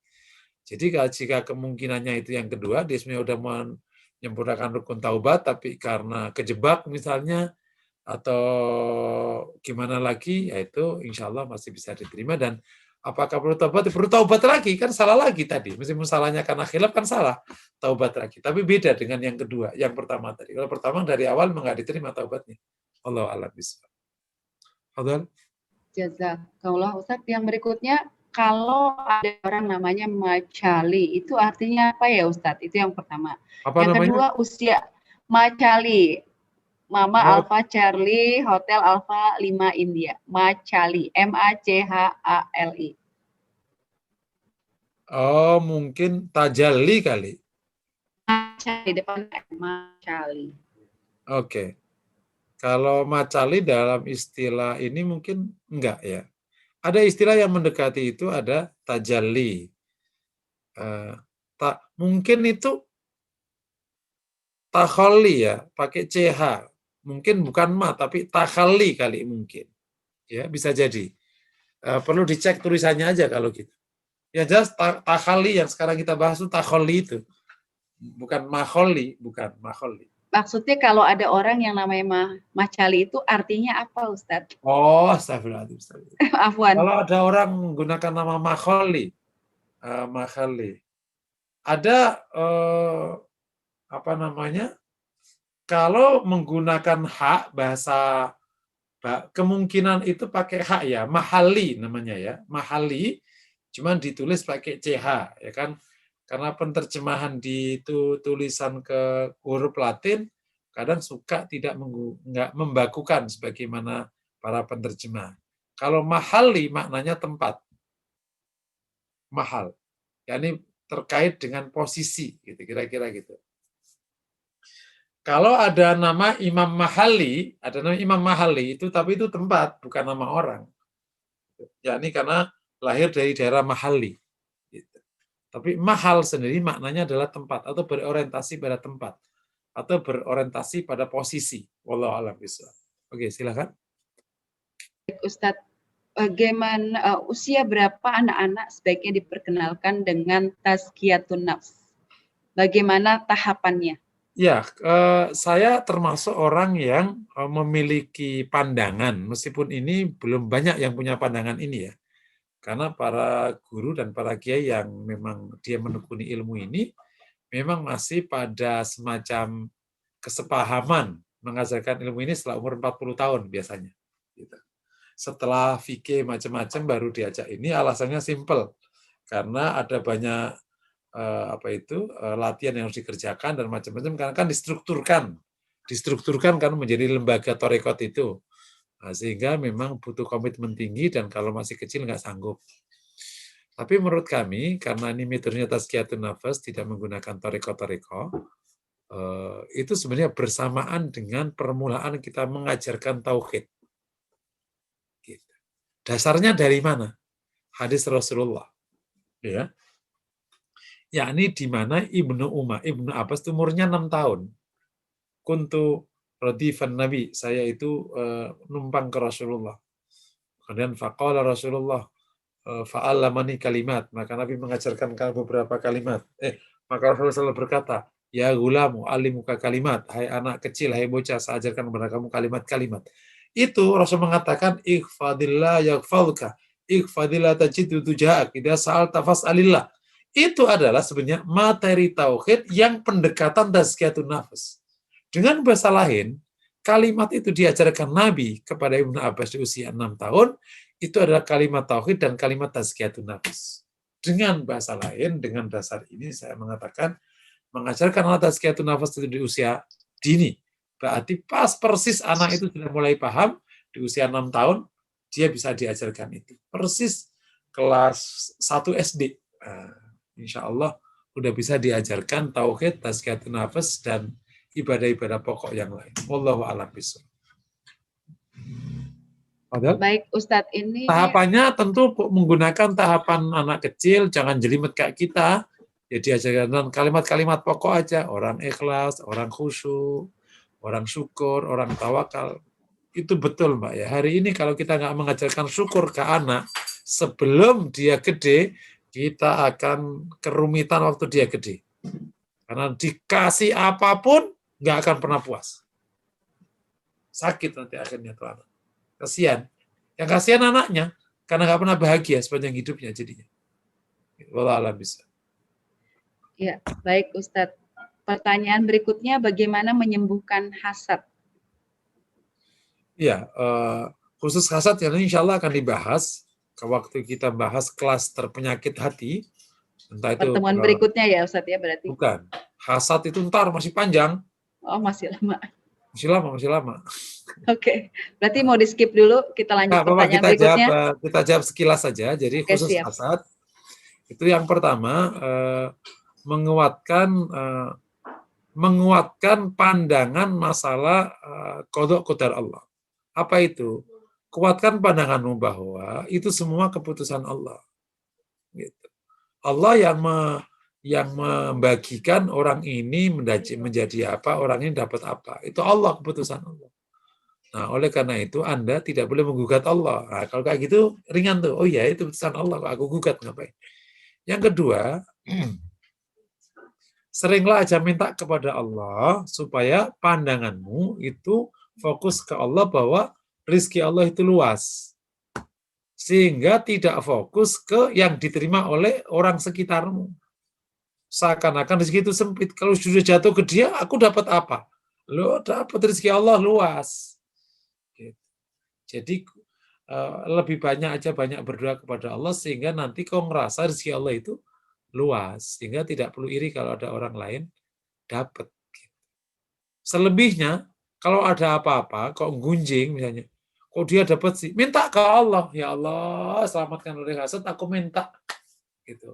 Jadi kalau jika kemungkinannya itu yang kedua, dia sebenarnya udah menyempurnakan rukun taubat, tapi karena kejebak misalnya, atau gimana lagi, yaitu insya Allah masih bisa diterima. Dan apakah perlu taubat? Perlu taubat lagi, kan salah lagi tadi. Meskipun salahnya karena khilaf kan salah, taubat lagi. Tapi beda dengan yang kedua, yang pertama tadi. Kalau pertama dari awal memang nggak diterima taubatnya. Allah a'lam bishawab. Fadhal. Jazakallah Ustaz. Yang berikutnya, kalau ada orang namanya Macali, itu artinya apa ya Ustaz? Itu yang pertama. Apa yang namanya? Kedua, usia Macali. Mama Alpha Charlie Hotel Alpha 5 India. Macali, MACHALI. Oh, mungkin Tajalli kali. Macali, depan Macali. Oke. Kalau Macali dalam istilah ini mungkin enggak ya. Ada istilah yang mendekati itu, ada Tajalli. Mungkin itu Takhalli ya, pakai CH. Mungkin bukan ma, tapi takhalli kali mungkin. Ya, bisa jadi. Perlu dicek tulisannya aja kalau gitu. Ya jelas takhalli yang sekarang kita bahas itu takhalli itu. Bukan maholli, bukan maholli. Maksudnya kalau ada orang yang namanya Macali itu artinya apa Ustadz? Oh, astagfirullahaladzim. Afwan. Kalau ada orang menggunakan nama maholli, ada apa namanya? Kalau menggunakan hak bahasa, kemungkinan itu pakai hak ya, mahali namanya ya, mahali, cuman ditulis pakai CH ya kan, karena penerjemahan di itu tulisan ke huruf Latin kadang suka tidak nggak membakukan sebagaimana para penerjemah. Kalau mahali maknanya tempat, mahal, yakni terkait dengan posisi, gitu kira-kira gitu. Kalau ada nama Imam Mahali, itu tapi itu tempat, bukan nama orang. Yakni karena lahir dari daerah Mahali. Gitu. Tapi mahal sendiri maknanya adalah tempat atau berorientasi pada tempat atau berorientasi pada posisi. Wallahu a'lam bishawab. Oke, silakan. Ustadz, bagaimana usia berapa anak-anak sebaiknya diperkenalkan dengan tazkiyatun nafs? Bagaimana tahapannya? Ya, saya termasuk orang yang memiliki pandangan, meskipun ini belum banyak yang punya pandangan ini ya. Karena para guru dan para kiai yang memang dia menekuni ilmu ini, memang masih pada semacam kesepahaman mengajarkan ilmu ini setelah umur 40 tahun biasanya. Setelah fikih macam-macam baru diajak ini, alasannya simple. Karena ada banyak latihan yang harus dikerjakan dan macam-macam, karena kan distrukturkan kan menjadi lembaga torekot itu. Nah, sehingga memang butuh komitmen tinggi dan kalau masih kecil nggak sanggup. Tapi menurut kami, karena ini metodenya tazkiyatun nafas, tidak menggunakan toreko-toreko, itu sebenarnya bersamaan dengan permulaan kita mengajarkan tauhid. Gitu. Dasarnya dari mana? Hadis Rasulullah. Ya. Yakni di mana Ibnu Abbas itu umurnya 6 tahun. Kuntu radifan Nabi, saya itu numpang ke Rasulullah. Kemudian faqala Rasulullah fa'allamani kalimat, maka Nabi mengajarkan beberapa kalimat. Maka Rasulullah berkata, ya gulamu alimuka kalimat, hai anak kecil, hai bocah, saya ajarkan kepada kamu kalimat-kalimat. Itu Rasul mengatakan ikhfadillah yaghfadhuka, ikhfadillah tajidu tujahak, idza sa'alta fas'alillah. Itu adalah sebenarnya materi tauhid yang pendekatan tazkiyatun nafas. Dengan bahasa lain, kalimat itu diajarkan Nabi kepada Ibnu Abbas di usia 6 tahun, itu adalah kalimat tauhid dan kalimat tazkiyatun nafs. Dengan bahasa lain, dengan dasar ini saya mengatakan, mengajarkan anak tazkiyatun nafs itu di usia dini. Berarti pas persis anak itu sudah mulai paham, di usia 6 tahun, dia bisa diajarkan itu. Persis kelas 1 SD. Nah, insya Allah udah bisa diajarkan tauhid, tazkiyatun nafs, dan ibadah-ibadah pokok yang lain. Wallahu a'lam bishawab. Baik Ustadz, ini tahapannya tentu menggunakan tahapan anak kecil, jangan jelimet kayak kita. Ya diajarkan kalimat-kalimat pokok aja, orang ikhlas, orang khusyuk, orang syukur, orang tawakal. Itu betul Mbak ya. Hari ini kalau kita nggak mengajarkan syukur ke anak, sebelum dia gede, kita akan kerumitan waktu dia gede. Karena dikasih apapun, nggak akan pernah puas. Sakit nanti akhirnya tuh anak. Kasihan. Yang kasihan anaknya, karena nggak pernah bahagia sepanjang hidupnya jadinya. Wallahu a'lam bishawab. Ya, baik Ustadz. Pertanyaan berikutnya, bagaimana menyembuhkan hasad? Ya, khusus hasad yang insya Allah akan dibahas ke waktu kita bahas klaster penyakit hati. Entah itu pertemuan berikutnya ya Ustadz ya berarti. Bukan. Hasad itu ntar masih panjang. Oh, masih lama. Masih lama. Oke, berarti mau di-skip dulu, kita lanjut pertanyaan berikutnya. Kita jawab sekilas saja. Jadi Oke, khusus siap. hasad, itu yang pertama, menguatkan pandangan masalah qada qadar Allah. Apa itu? Kuatkan pandanganmu bahwa itu semua keputusan Allah. Gitu. Allah yang membagikan orang ini menjadi apa, orang ini dapat apa. Itu Allah, keputusan Allah. Nah, oleh karena itu Anda tidak boleh menggugat Allah. Nah, kalau kayak gitu ringan tuh. Oh iya, itu keputusan Allah, aku gugat ngapain. Yang kedua, seringlah aja minta kepada Allah supaya pandanganmu itu fokus ke Allah bahwa rizki Allah itu luas. Sehingga tidak fokus ke yang diterima oleh orang sekitarmu. Seakan-akan rezeki itu sempit. Kalau sudah jatuh ke dia, aku dapat apa? Lo dapat rezeki Allah luas. Jadi lebih banyak berdoa kepada Allah sehingga nanti kau ngerasa rezeki Allah itu luas. Sehingga tidak perlu iri kalau ada orang lain dapat. Selebihnya, kalau ada apa-apa, kok gunjing misalnya, kok dia dapat sih, minta ke Allah. Ya Allah, selamatkan dari hasad, aku minta. Gitu.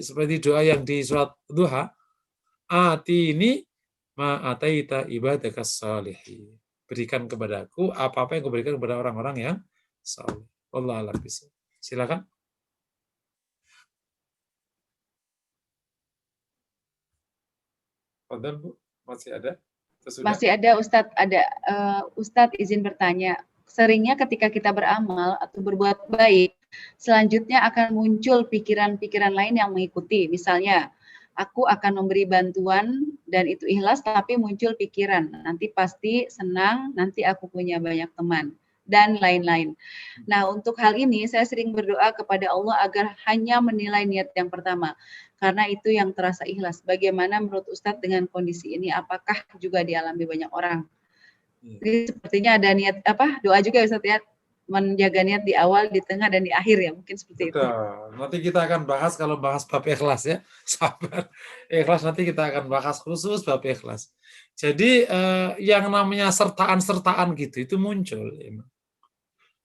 Seperti doa yang di surat Duha, atini ma ataita ibadakas salihin. Berikan kepadaku apa-apa yang kuberikan kepada orang-orang yang saleh. Wallahu a'lam bishawab. Silakan. Fadhal Bu, masih ada? Sesudah? Masih ada Ustadz, Ustadz izin bertanya. Seringnya ketika kita beramal atau berbuat baik, selanjutnya akan muncul pikiran-pikiran lain yang mengikuti. Misalnya, aku akan memberi bantuan dan itu ikhlas, tapi muncul pikiran, nanti pasti senang, nanti aku punya banyak teman, dan lain-lain. Nah, untuk hal ini saya sering berdoa kepada Allah agar hanya menilai niat yang pertama, karena itu yang terasa ikhlas. Bagaimana menurut Ustadz dengan kondisi ini? Apakah juga dialami banyak orang? Jadi sepertinya ada niat doa juga ya Ustadz ya, menjaga niat di awal, di tengah, dan di akhir ya, mungkin seperti itu. Nanti kita akan bahas kalau bahas bab ikhlas ya, sabar. Ikhlas nanti kita akan bahas khusus bab ikhlas. Jadi yang namanya sertaan-sertaan gitu itu muncul.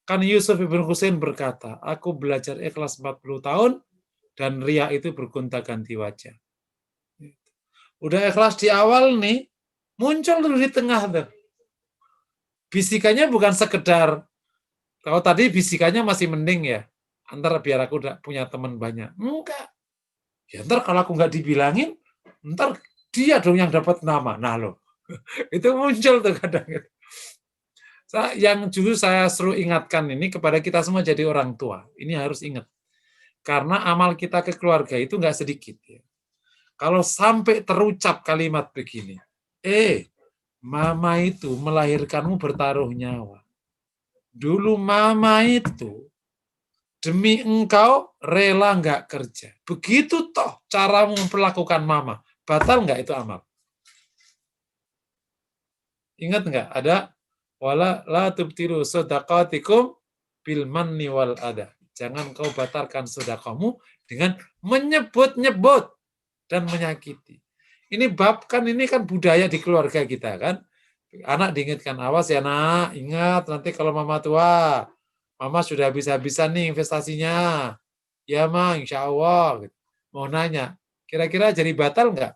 Kan Yusuf ibn Husain berkata, aku belajar ikhlas 40 tahun dan riya itu bergonta-ganti wajah. Udah ikhlas di awal nih, muncul dulu di tengah tuh. Bisikannya bukan sekedar, kalau tadi bisikannya masih mending ya, antara biar aku udah punya teman banyak. Enggak. Ya ntar kalau aku nggak dibilangin, ntar dia dong yang dapat nama. Nah loh, itu muncul tuh kadang. Yang justru saya suruh ingatkan ini kepada kita semua jadi orang tua. Ini harus ingat. Karena amal kita ke keluarga itu nggak sedikit. Ya. Kalau sampai terucap kalimat begini, mama itu melahirkanmu bertaruh nyawa. Dulu mama itu demi engkau rela nggak kerja. Begitu toh caramu memperlakukan mama. Batal nggak itu amal? Ingat nggak? Ada Wala la tubtilu shadaqatikum bil manni wal adha. Jangan kau batalkan sedekahmu dengan menyebut-nyebut dan menyakiti. Ini bab kan, ini kan budaya di keluarga kita kan. Anak diingatkan, awas ya nak, ingat nanti kalau mama tua, mama sudah habis-habisan nih investasinya. Ya ma, insya Allah. Mau nanya, kira-kira jadi batal nggak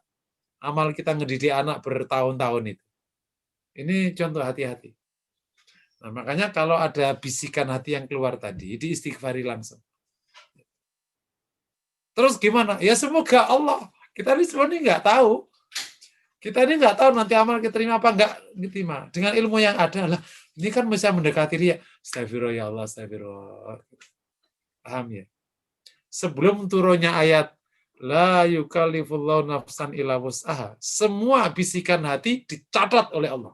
amal kita ngedidik anak bertahun-tahun itu? Ini contoh hati-hati. Nah, makanya kalau ada bisikan hati yang keluar tadi, diistighfari langsung. Terus gimana? Ya semoga Allah. Kita ini sebenarnya nggak tahu. Kita ini nggak tahu nanti amal kita terima apa nggak diterima. Dengan ilmu yang ada lah. Ini kan bisa mendekati dia. Astagfirullah ya Allah, astagfirullah. Paham ya? Sebelum turunnya ayat la yukallifullahu nafsan illa wus'aha, semua bisikan hati dicatat oleh Allah.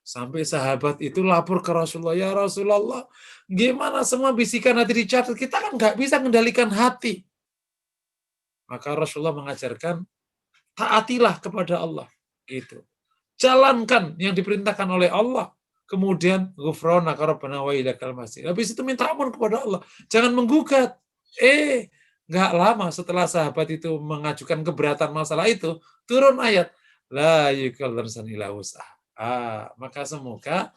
Sampai sahabat itu lapor ke Rasulullah, ya Rasulullah, gimana semua bisikan hati dicatat? Kita kan nggak bisa mengendalikan hati. Maka Rasulullah mengajarkan, taatilah kepada Allah. Gitu. Jalankan yang diperintahkan oleh Allah. Kemudian ghufranaka rabbana wa ilaikal masir. Habis itu minta ampun kepada Allah. Jangan menggugat. Nggak lama setelah sahabat itu mengajukan keberatan masalah itu, turun ayat la yukallifullahu nafsan illa wus'aha. Maka semoga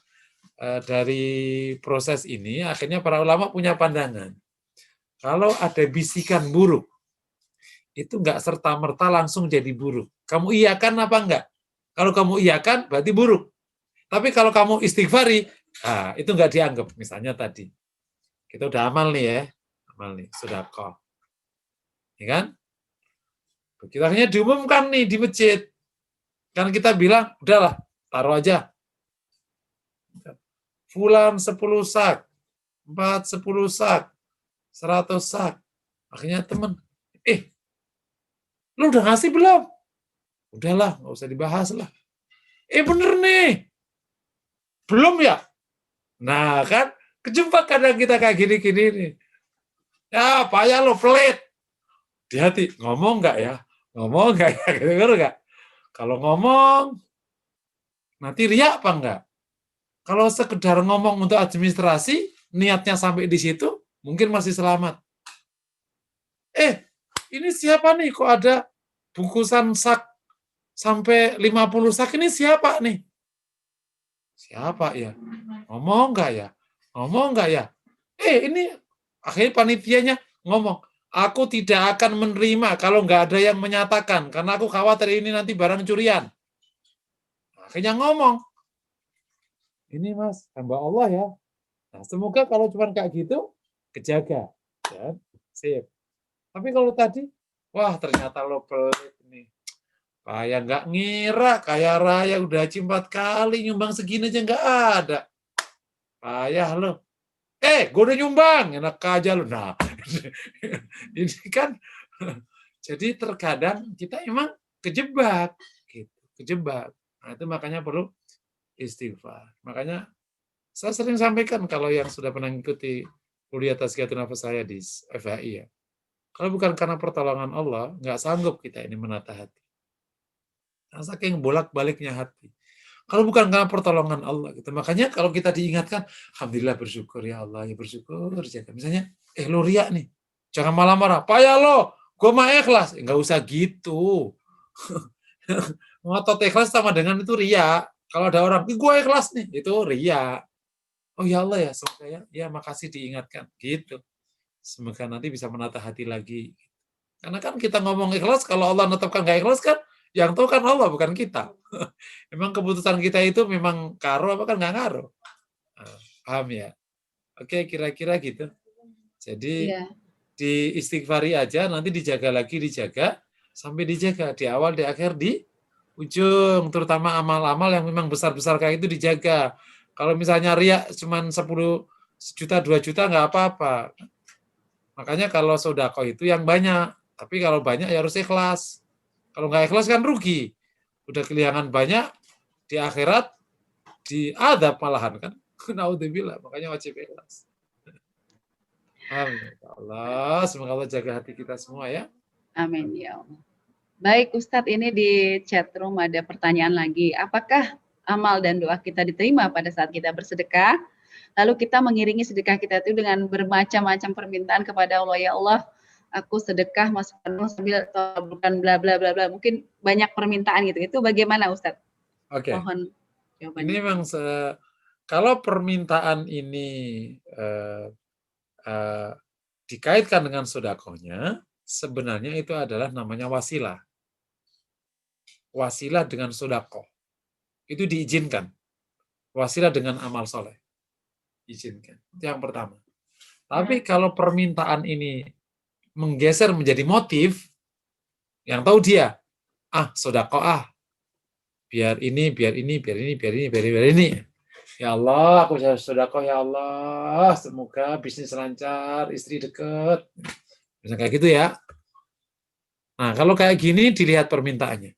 dari proses ini akhirnya para ulama punya pandangan. Kalau ada bisikan buruk, itu nggak serta-merta langsung jadi buruk. Kamu iyakan apa enggak? Kalau kamu iyakan, berarti buruk. Tapi kalau kamu istighfari, itu nggak dianggap. Misalnya tadi, kita udah amal nih ya, amal nih, sedekah. Ya kan? Begitu akhirnya diumumkan nih di masjid. Kan kita bilang, udahlah, taruh aja. Fulan 10 sak, 4 10 sak, 100 sak. Akhirnya teman, lu udah ngasih belum? Udahlah, nggak usah dibahas lah. Bener nih. Belum ya? Nah kan, kejebak kadang kita kayak gini-gini nih. Ya, payah lo, pelit. Di hati, ngomong nggak ya? Ngomong nggak ya? Denger nggak? Kalau ngomong, nanti riak apa enggak? Kalau sekedar ngomong untuk administrasi, niatnya sampai di situ, mungkin masih selamat. Ini siapa nih? Kok ada bungkusan sak sampai 50 sak, ini siapa nih? Siapa ya? Ngomong nggak ya? Ngomong nggak ya? Ini akhirnya panitianya ngomong, aku tidak akan menerima kalau nggak ada yang menyatakan, karena aku khawatir ini nanti barang curian. Akhirnya ngomong, ini mas, hamba Allah ya. Nah, semoga kalau cuma kayak gitu, kejaga. Ya, sip. Tapi kalau tadi, wah ternyata lo pelit nih. Kayak nggak ngira, kaya raya udah 4 kali nyumbang segini aja nggak ada. Payah lo. Gue udah nyumbang, enak aja lo. Nah, ini kan, jadi terkadang kita emang kejebak, gitu, kejebak. Nah itu makanya perlu istighfar. Makanya saya sering sampaikan kalau yang sudah pernah mengikuti kuliah Tazkiyatun Nafas saya di FHI ya. Kalau bukan karena pertolongan Allah, nggak sanggup kita ini menata hati. Saking bolak-baliknya hati. Kalau bukan karena pertolongan Allah gitu. Makanya kalau kita diingatkan, alhamdulillah bersyukur ya Allah, ya bersyukur jaga. Misalnya, lo riak nih. Jangan malah marah. Payah lo, gue mah ikhlas. Enggak usah gitu. Ngotot ikhlas sama dengan itu riak. Kalau ada orang, gue ikhlas nih, itu riak. Oh ya Allah ya, semoga ya makasih diingatkan. Gitu. Semoga nanti bisa menata hati lagi. Karena kan kita ngomong ikhlas, kalau Allah netapkan nggak ikhlas kan, yang tahu kan Allah, bukan kita. Memang keputusan kita itu memang karo apa kan nggak karo. Paham ya? Oke, kira-kira gitu. Jadi di istighfari aja, nanti dijaga lagi, dijaga, sampai dijaga. Di awal, di akhir, di ujung. Terutama amal-amal yang memang besar-besar kayak itu dijaga. Kalau misalnya riak cuma 10 juta, 2 juta nggak apa-apa. Makanya kalau sedekah itu yang banyak. Tapi kalau banyak ya harus ikhlas. Kalau nggak ikhlas kan rugi. Udah kehilangan banyak, di akhirat diadab malahan kan. Naudzubillah, makanya wajib ikhlas. Allah, semoga Allah jaga hati kita semua ya. Amin ya Allah. Baik Ustadz, ini di chat room ada pertanyaan lagi. Apakah amal dan doa kita diterima pada saat kita bersedekah. Lalu kita mengiringi sedekah kita itu dengan bermacam-macam permintaan kepada Allah. Ya Allah, aku sedekah masuk penuh sambil bukan bla bla bla bla. Mungkin banyak permintaan gitu. Itu bagaimana Ustadz? Oke. Mohon jawabannya. Ini memang kalau permintaan ini dikaitkan dengan sedekahnya, sebenarnya itu adalah namanya wasilah. Wasilah dengan sedekah. Itu diizinkan. Wasilah dengan amal soleh. Izinkan. Itu yang pertama. Tapi kalau permintaan ini menggeser menjadi motif, yang tahu dia, sedekah biar ini, biar ini, biar ini, biar ini, biar ini. Ya Allah, aku sedekah ya Allah, semoga bisnis lancar, istri deket. Misalnya kayak gitu ya. Nah, kalau kayak gini dilihat permintaannya.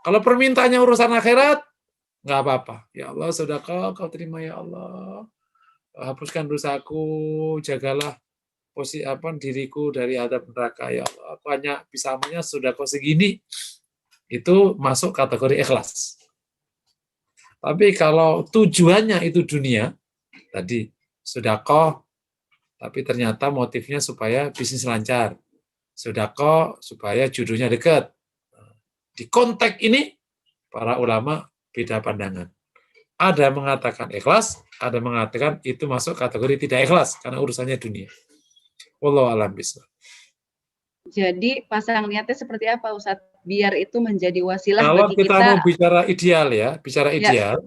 Kalau permintaannya urusan akhirat, nggak apa-apa. Ya Allah, sedekah kau terima ya Allah. Hapuskan dosaku, jagalah diriku dari adab neraka ya Allah. Aku hanya bisa amalnya sedekah segini. Itu masuk kategori ikhlas. Tapi kalau tujuannya itu dunia, tadi sedekah, tapi ternyata motifnya supaya bisnis lancar. Sedekah supaya jodohnya dekat. Di konteks ini, para ulama beda pandangan. Ada yang mengatakan ikhlas, ada yang mengatakan itu masuk kategori tidak ikhlas, karena urusannya dunia. Wallahu a'lam bishawab. Jadi pasang niatnya seperti apa Ustadz? Biar itu menjadi wasilah Kalau bagi kita mau bicara ideal ya, ideal,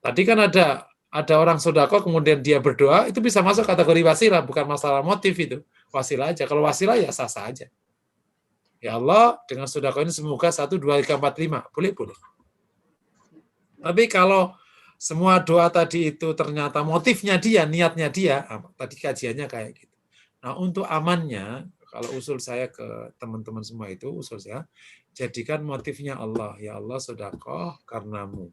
tadi kan ada orang sedekah kemudian dia berdoa, itu bisa masuk kategori wasilah, bukan masalah motif itu. Wasilah aja. Kalau wasilah ya sah-sah aja. Ya Allah, dengan sedekah ini semoga 1, 2, 3, 4, 5. Boleh. Tapi kalau semua doa tadi itu ternyata motifnya dia, niatnya dia, tadi kajiannya kayak gitu. Nah, untuk amannya, kalau usul saya ke teman-teman semua itu, usul saya, jadikan motifnya Allah. Ya Allah, sedekah karenamu.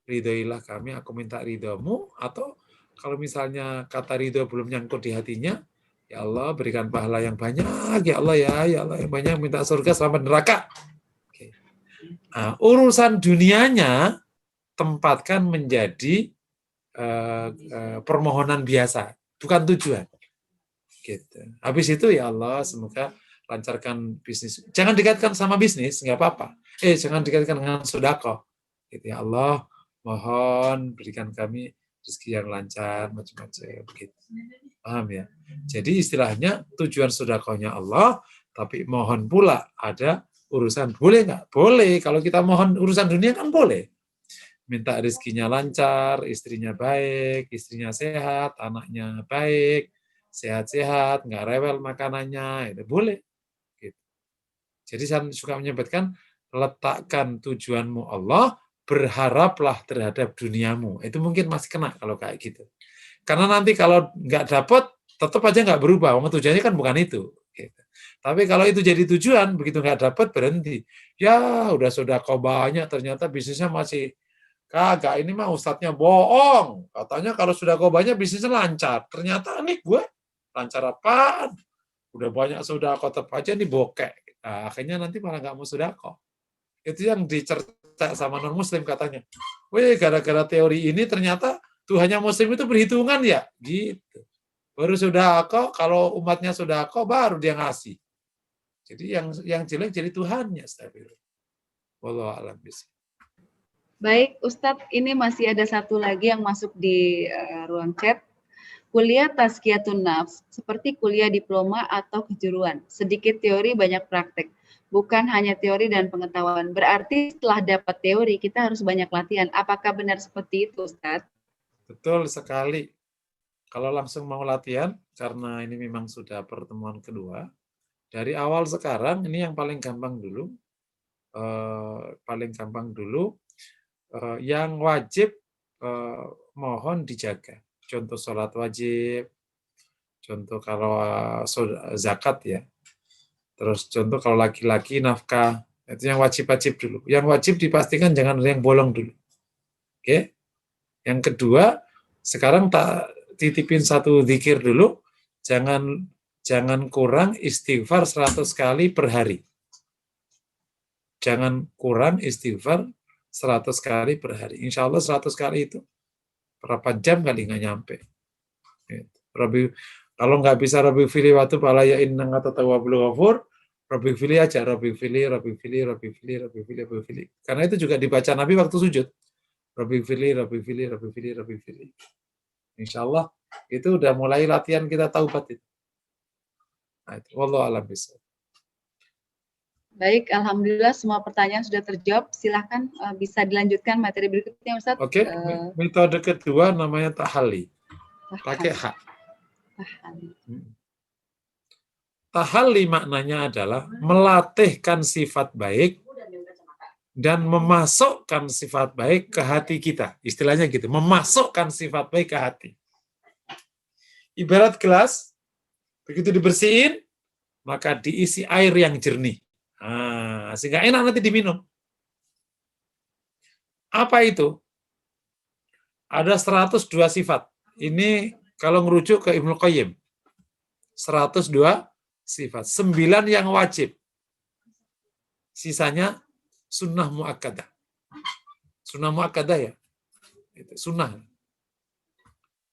Ridhoilah kami, aku minta ridhomu. Atau kalau misalnya kata ridho belum nyangkut di hatinya, ya Allah, berikan pahala yang banyak. Ya Allah, ya Allah yang banyak, minta surga selamat neraka. Oke. Nah, urusan dunianya tempatkan menjadi permohonan biasa, bukan tujuan. Gitu. Habis itu ya Allah, semoga lancarkan bisnis. Jangan dikaitkan sama bisnis, nggak apa-apa. Jangan dikaitkan dengan sedekah. Gitu ya Allah, mohon berikan kami rezeki yang lancar, macam-macam. Gitu. Paham ya? Jadi istilahnya tujuan sedekahnya Allah, tapi mohon pula ada urusan. Boleh nggak? Boleh. Kalau kita mohon urusan dunia kan boleh. Minta rezekinya lancar, istrinya baik, istrinya sehat, anaknya baik, sehat-sehat, nggak rewel makanannya, itu boleh. Gitu. Jadi saya suka menyebutkan, letakkan tujuanmu Allah, berharaplah terhadap duniamu. Itu mungkin masih kena kalau kayak gitu. Karena nanti kalau nggak dapat, tetap aja nggak berubah. Tujuannya kan bukan itu. Gitu. Tapi kalau itu jadi tujuan, begitu nggak dapat, berhenti. Ya, sudah kau banyak, ternyata bisnisnya masih kagak, ini mah ustadznya bohong. Katanya kalau sudah kau banyak bisnisnya lancar. Ternyata nih gue lancar apaan? Udah banyak sudah kau tetap aja nih bokek. Nah, akhirnya nanti malah nggak mau sudah kau. Itu yang dicerita sama non muslim katanya. Weh, gara-gara teori ini ternyata Tuhannya muslim itu berhitungan ya, gitu. Baru sudah kau, kalau umatnya sudah kau baru dia ngasih. Jadi yang jelek jadi Tuhannya. Wallahu a'lam bishawab. Baik, Ustadz, ini masih ada satu lagi yang masuk di ruang chat. Kuliah Tazkiyatun Nafs, seperti kuliah diploma atau kejuruan. Sedikit teori, banyak praktek. Bukan hanya teori dan pengetahuan. Berarti setelah dapat teori, kita harus banyak latihan. Apakah benar seperti itu, Ustadz? Betul sekali. Kalau langsung mau latihan, karena ini memang sudah pertemuan kedua, dari awal sekarang, ini yang paling gampang dulu. Yang wajib mohon dijaga. Contoh sholat wajib, contoh kalau zakat ya. Terus contoh kalau laki-laki nafkah, itu yang wajib-wajib dulu. Yang wajib dipastikan jangan ada yang bolong dulu. Oke. Yang kedua, sekarang tak titipin satu zikir dulu, jangan kurang istighfar 100 kali per hari. Jangan kurang istighfar 100 kali per hari. Insya Allah 100 kali itu berapa jam kali nggak nyampe. Gitu. Kalau nggak bisa Rabbi Fili waktu pala ya inna atau tawabul ghafur, Rabbi Fili aja, Rabbi Fili. Karena itu juga dibaca Nabi waktu sujud. Rabbi Fili. Insya Allah itu udah mulai latihan kita taubat itu. Nah, itu. Wallahu a'lam bishawab. Baik, alhamdulillah semua pertanyaan sudah terjawab. Silahkan bisa dilanjutkan materi berikutnya, Ustaz. Oke, metode kedua namanya tahalli. Pakai hak. Tahalli maknanya adalah melatihkan sifat baik dan memasukkan sifat baik ke hati kita. Istilahnya gitu, memasukkan sifat baik ke hati. Ibarat gelas, begitu dibersihin, maka diisi air yang jernih. Sehingga enak nanti diminum. Apa itu? Ada 102 sifat. Ini kalau ngerujuk ke Ibnu Qayyim. 102 sifat. 9 yang wajib. Sisanya sunnah muakkadah. Sunnah muakkadah ya. Itu sunnah.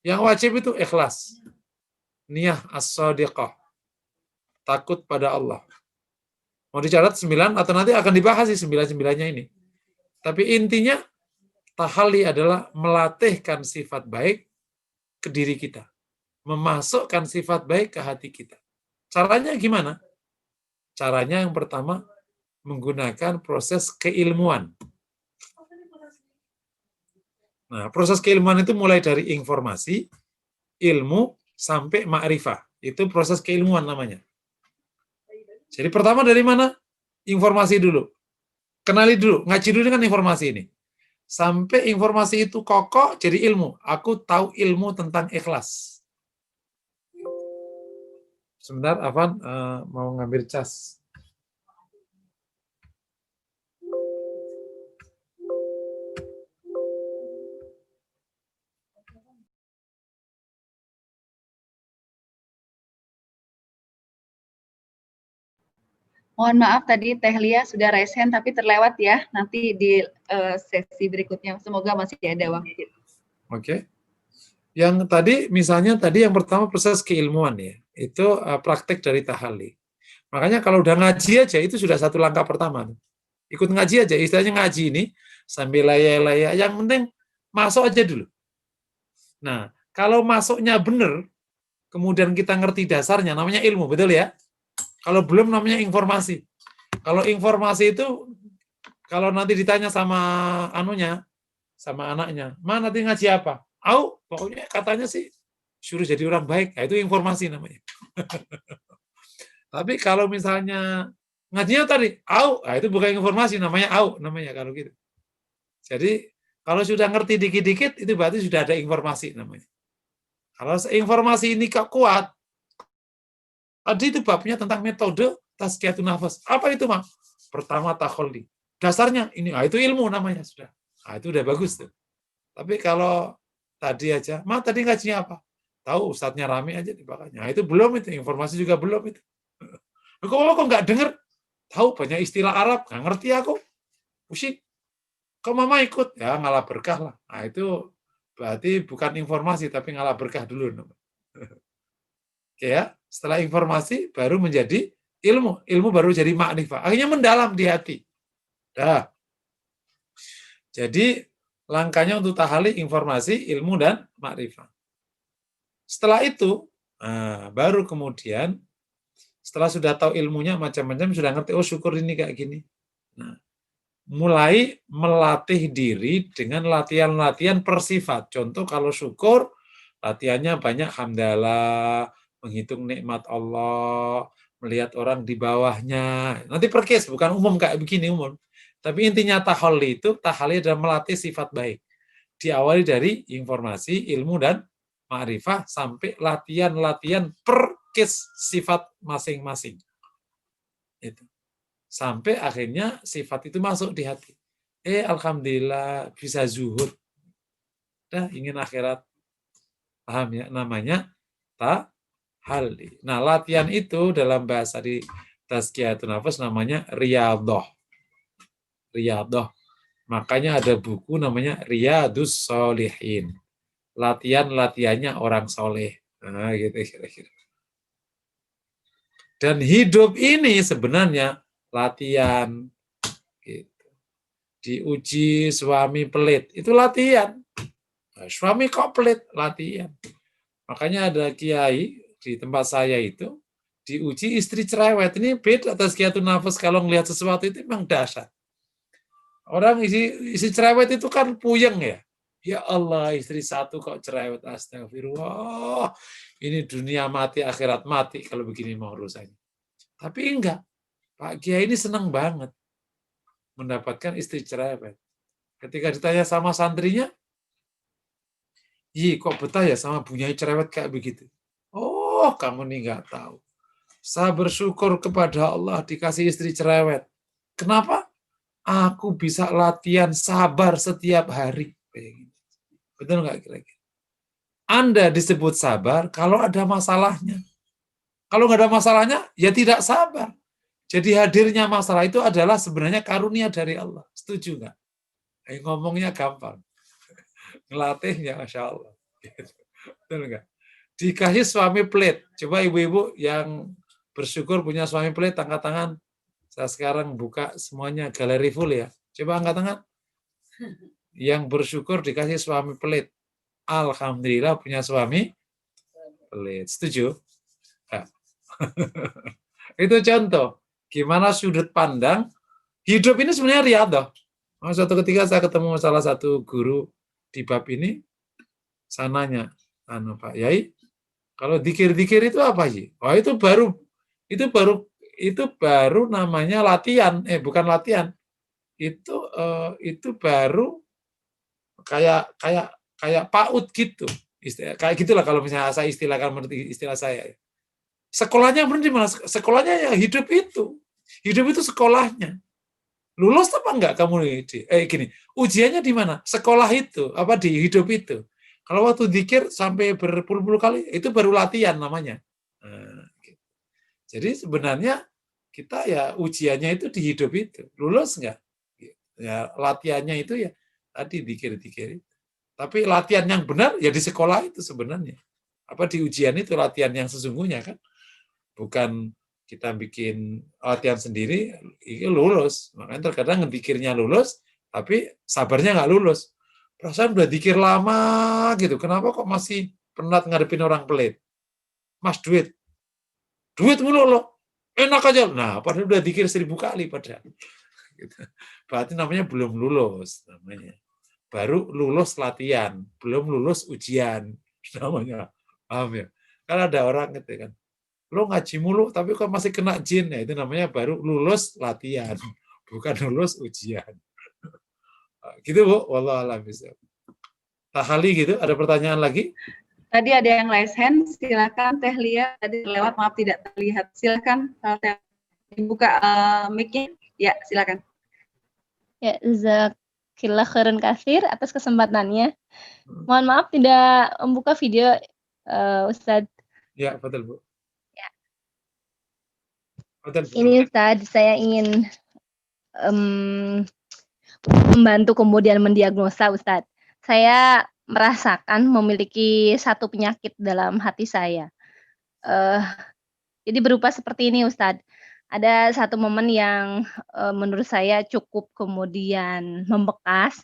Yang wajib itu ikhlas. Niyah as-sadiqah. Takut pada Allah. Mau dicatat 9 atau nanti akan dibahas sih 9-9-nya ini. Tapi intinya tahalli adalah melatihkan sifat baik ke diri kita. Memasukkan sifat baik ke hati kita. Caranya gimana? Caranya yang pertama menggunakan proses keilmuan. Nah, proses keilmuan itu mulai dari informasi, ilmu, sampai ma'rifah. Itu proses keilmuan namanya. Jadi pertama dari mana? Informasi dulu. Kenali dulu, ngaji dulu dengan informasi ini. Sampai informasi itu kokoh jadi ilmu. Aku tahu ilmu tentang ikhlas. Sebentar, Afan mau ngambil cas. Mohon maaf tadi Teh Lia sudah raise hand tapi terlewat ya. Nanti di sesi berikutnya. Semoga masih ada waktu. Oke. Yang tadi misalnya yang pertama proses keilmuan ya. Itu praktek dari tahalli. Makanya kalau udah ngaji aja itu sudah satu langkah pertama. Ikut ngaji aja, istilahnya ngaji ini sambil laya-laya. Yang penting masuk aja dulu. Nah, kalau masuknya benar, kemudian kita ngerti dasarnya, namanya ilmu, betul ya? Kalau belum namanya informasi. Kalau informasi itu, kalau nanti ditanya sama sama anaknya, mana nanti ngaji apa? Pokoknya katanya sih suruh jadi orang baik. Nah, itu informasi namanya. Tapi kalau misalnya ngajinya tadi, nah, itu bukan informasi, namanya namanya kalau gitu. Jadi kalau sudah ngerti dikit-dikit, itu berarti sudah ada informasi namanya. Kalau informasi ini kuat, tadi itu babnya tentang metode tazkiyatun nafas. Apa itu, Mak? Pertama tahalli. Dasarnya ini, itu ilmu namanya sudah. Itu udah bagus tuh. Tapi kalau tadi aja, Mak tadi ngajinya apa? Tahu ustadznya rame aja dibakanya. Itu belum itu, informasi juga belum itu. Kok nggak dengar? Tahu banyak istilah Arab, nggak ngerti aku. Pusing. Kok mama ikut? Ya ngalah berkah lah. Nah itu berarti bukan informasi, tapi ngalah berkah dulu. Oke ya, setelah informasi baru menjadi ilmu. Ilmu baru jadi makrifah. Akhirnya mendalam di hati. Jadi langkahnya untuk tahalli informasi, ilmu, dan makrifah. Setelah itu, baru kemudian setelah sudah tahu ilmunya macam-macam, sudah ngerti, syukur ini kayak gini. Nah, mulai melatih diri dengan latihan-latihan persifat. Contoh kalau syukur, latihannya banyak hamdalah, menghitung nikmat Allah, melihat orang di bawahnya. Nanti per case, bukan umum kayak begini umum. Tapi intinya tahalli adalah melatih sifat baik. Diawali dari informasi, ilmu, dan ma'rifah sampai latihan-latihan per case sifat masing-masing. Itu. Sampai akhirnya sifat itu masuk di hati. Alhamdulillah bisa zuhud. Ingin akhirat. Paham ya? Namanya tahalli. Nah, latihan itu dalam bahasa di tazkiyatun nafas namanya riyadhah. Riyadhah. Makanya ada buku namanya Riyadus Sholihin. Latihan-latihannya orang soleh. Nah, gitu kira-kira. Dan hidup ini sebenarnya latihan. Gitu. Diuji suami pelit. Itu latihan. Nah, suami kok pelit? Latihan. Makanya ada kiai di tempat saya itu, diuji istri cerewet. Ini beda tazkiyatun nafas kalau ngelihat sesuatu itu memang dahsyat. Orang isi cerewet itu kan puyeng ya. Ya Allah, istri satu kok cerewet, astagfirullah. Ini dunia mati, akhirat mati kalau begini mau urusannya. Tapi enggak. Pak Kiai ini senang banget mendapatkan istri cerewet. Ketika ditanya sama santrinya, kok betah ya sama Bunyai cerewet kayak begitu. Oh, kamu nih enggak tahu. Saya bersyukur kepada Allah dikasih istri cerewet. Kenapa? Aku bisa latihan sabar setiap hari. Betul nggak kira-kira? Anda disebut sabar kalau ada masalahnya. Kalau nggak ada masalahnya, ya tidak sabar. Jadi hadirnya masalah itu adalah sebenarnya karunia dari Allah. Setuju nggak? Ngomongnya gampang. Ngelatihnya, Masya Allah. Betul nggak? Dikasih suami pelit. Coba ibu-ibu yang bersyukur punya suami pelit, angkat tangan. Saya sekarang buka semuanya galeri full ya. Coba angkat tangan. Yang bersyukur dikasih suami pelit. Alhamdulillah punya suami pelit. Setuju? Nah. Itu contoh. Gimana sudut pandang. Hidup ini sebenarnya riyadhah. Suatu ketika saya ketemu salah satu guru di bab ini. Saya nanya, Pak Yai, kalau dikir-dikir itu apa sih? Oh, itu baru namanya latihan. Bukan latihan. Itu baru kayak PAUD gitu. Kayak gitulah kalau misalnya saya istilahkan menurut istilah saya. Sekolahnya benar di mana? Sekolahnya ya hidup itu. Hidup itu sekolahnya. Lulus apa enggak kamu gini, ujiannya di mana? Sekolah itu, apa di hidup itu. Kalau waktu dzikir sampai berpuluh-puluh kali, itu baru latihan namanya. Gitu. Jadi sebenarnya kita ya ujiannya itu di hidup itu. Lulus enggak? Ya latihannya itu ya tadi dzikir-dzikir. Tapi latihan yang benar ya di sekolah itu sebenarnya. Apa di ujian itu latihan yang sesungguhnya kan? Bukan kita bikin latihan sendiri, itu lulus. Makanya terkadang ngedikirnya lulus, tapi sabarnya nggak lulus. Perasaan udah dikir lama gitu. Kenapa kok masih penat ngadepin orang pelit? Mas, duit mulu loh. Enak aja. Nah, padahal udah dikir 1000 kali padahal. Berarti namanya belum lulus. Namanya. Baru lulus latihan, belum lulus ujian. Namanya. Paham ya? Kan ada orang gitu kan. Lo ngaji mulu tapi kok masih kena jin, ya itu namanya baru lulus latihan, bukan lulus ujian. Gitu Bu, wallahualam bishawab. Tahali gitu, ada pertanyaan lagi? Tadi ada yang raise hand, silakan Teh Lia, tadi lewat maaf tidak terlihat. Silakan dibuka mic-nya. Ya, silakan. Ya, Jazakallah khairan katsir atas kesempatannya. Mohon maaf tidak membuka video Ustadz. Ya, betul Bu. Ini Ustadz, saya ingin membantu kemudian mendiagnosa Ustadz. Saya merasakan memiliki satu penyakit dalam hati saya. Jadi berupa seperti ini Ustadz. Ada satu momen yang menurut saya cukup kemudian membekas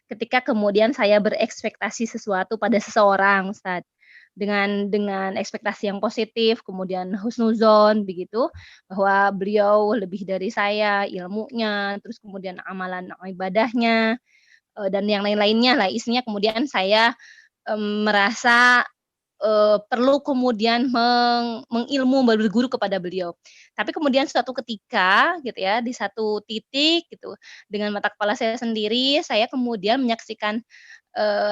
ketika kemudian saya berekspektasi sesuatu pada seseorang Ustadz. Dengan ekspektasi yang positif, kemudian husnuzon begitu, bahwa beliau lebih dari saya ilmunya, terus kemudian amalan ibadahnya, dan yang lain-lainnya lah. Isinya kemudian saya merasa perlu kemudian mengilmu, berguru kepada beliau. Tapi kemudian suatu ketika gitu ya, di satu titik gitu, dengan mata kepala saya sendiri, saya kemudian menyaksikan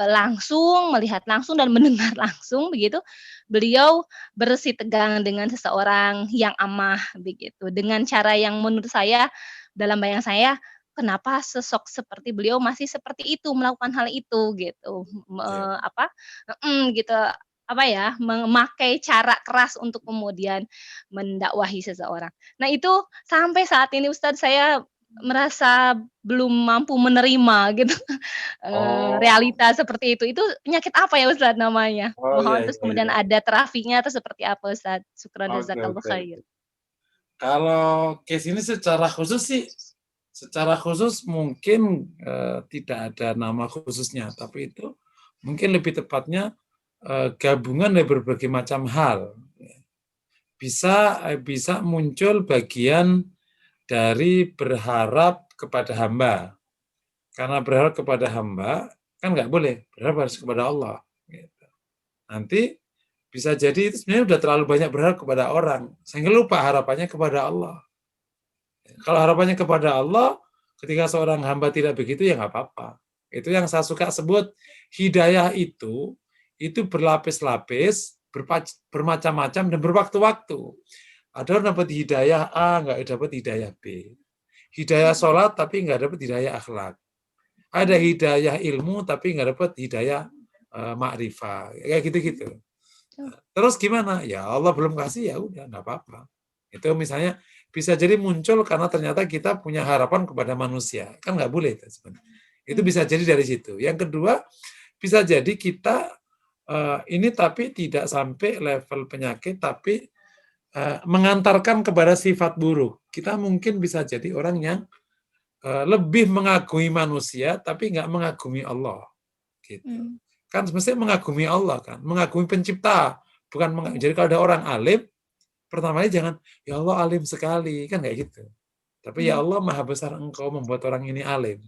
langsung, melihat langsung dan mendengar langsung begitu, beliau bersitegang dengan seseorang yang amah begitu, dengan cara yang menurut saya, dalam bayangan saya, kenapa sosok seperti beliau masih seperti itu, melakukan hal itu gitu, gitu, memakai cara keras untuk kemudian mendakwahi seseorang. Nah itu sampai saat ini Ustadz saya merasa belum mampu menerima gitu, Oh, realita seperti itu. Itu penyakit apa ya Ustadz namanya? oh iya Mohon terus iya kemudian iya. ada terapinya atau seperti apa Ustadz? Syukran Oke jazakallah oke khair. oke. Kalau case ini secara khusus mungkin tidak ada nama khususnya, tapi itu mungkin lebih tepatnya gabungan dari berbagai macam hal. Bisa muncul bagian dari berharap kepada hamba. Karena berharap kepada hamba kan nggak boleh, berharap harus kepada Allah. Gitu. Nanti bisa jadi itu sebenarnya udah terlalu banyak berharap kepada orang, sehingga lupa harapannya kepada Allah. Kalau harapannya kepada Allah, ketika seorang hamba tidak begitu ya nggak apa-apa. Itu yang saya suka sebut hidayah itu berlapis-lapis, bermacam-macam dan berwaktu-waktu. Ada orang dapat hidayah A, nggak dapat hidayah B. Hidayah sholat tapi nggak dapat hidayah akhlak. Ada hidayah ilmu tapi nggak dapat hidayah makrifah. Kayak gitu-gitu. Terus gimana? Ya Allah belum kasih, ya udah nggak apa-apa. Itu misalnya bisa jadi muncul karena ternyata kita punya harapan kepada manusia. Kan nggak boleh itu sebenarnya. Itu bisa jadi dari situ. Yang kedua, bisa jadi kita ini tapi tidak sampai level penyakit, tapi mengantarkan kepada sifat buruk. Kita mungkin bisa jadi orang yang lebih mengagumi manusia, tapi nggak mengagumi Allah. Gitu. Kan semestinya mengagumi Allah kan, mengagumi pencipta, bukan jadi kalau ada orang alim, pertamanya jangan ya Allah alim sekali, kan kayak gitu. Tapi ya Allah maha besar engkau membuat orang ini alim.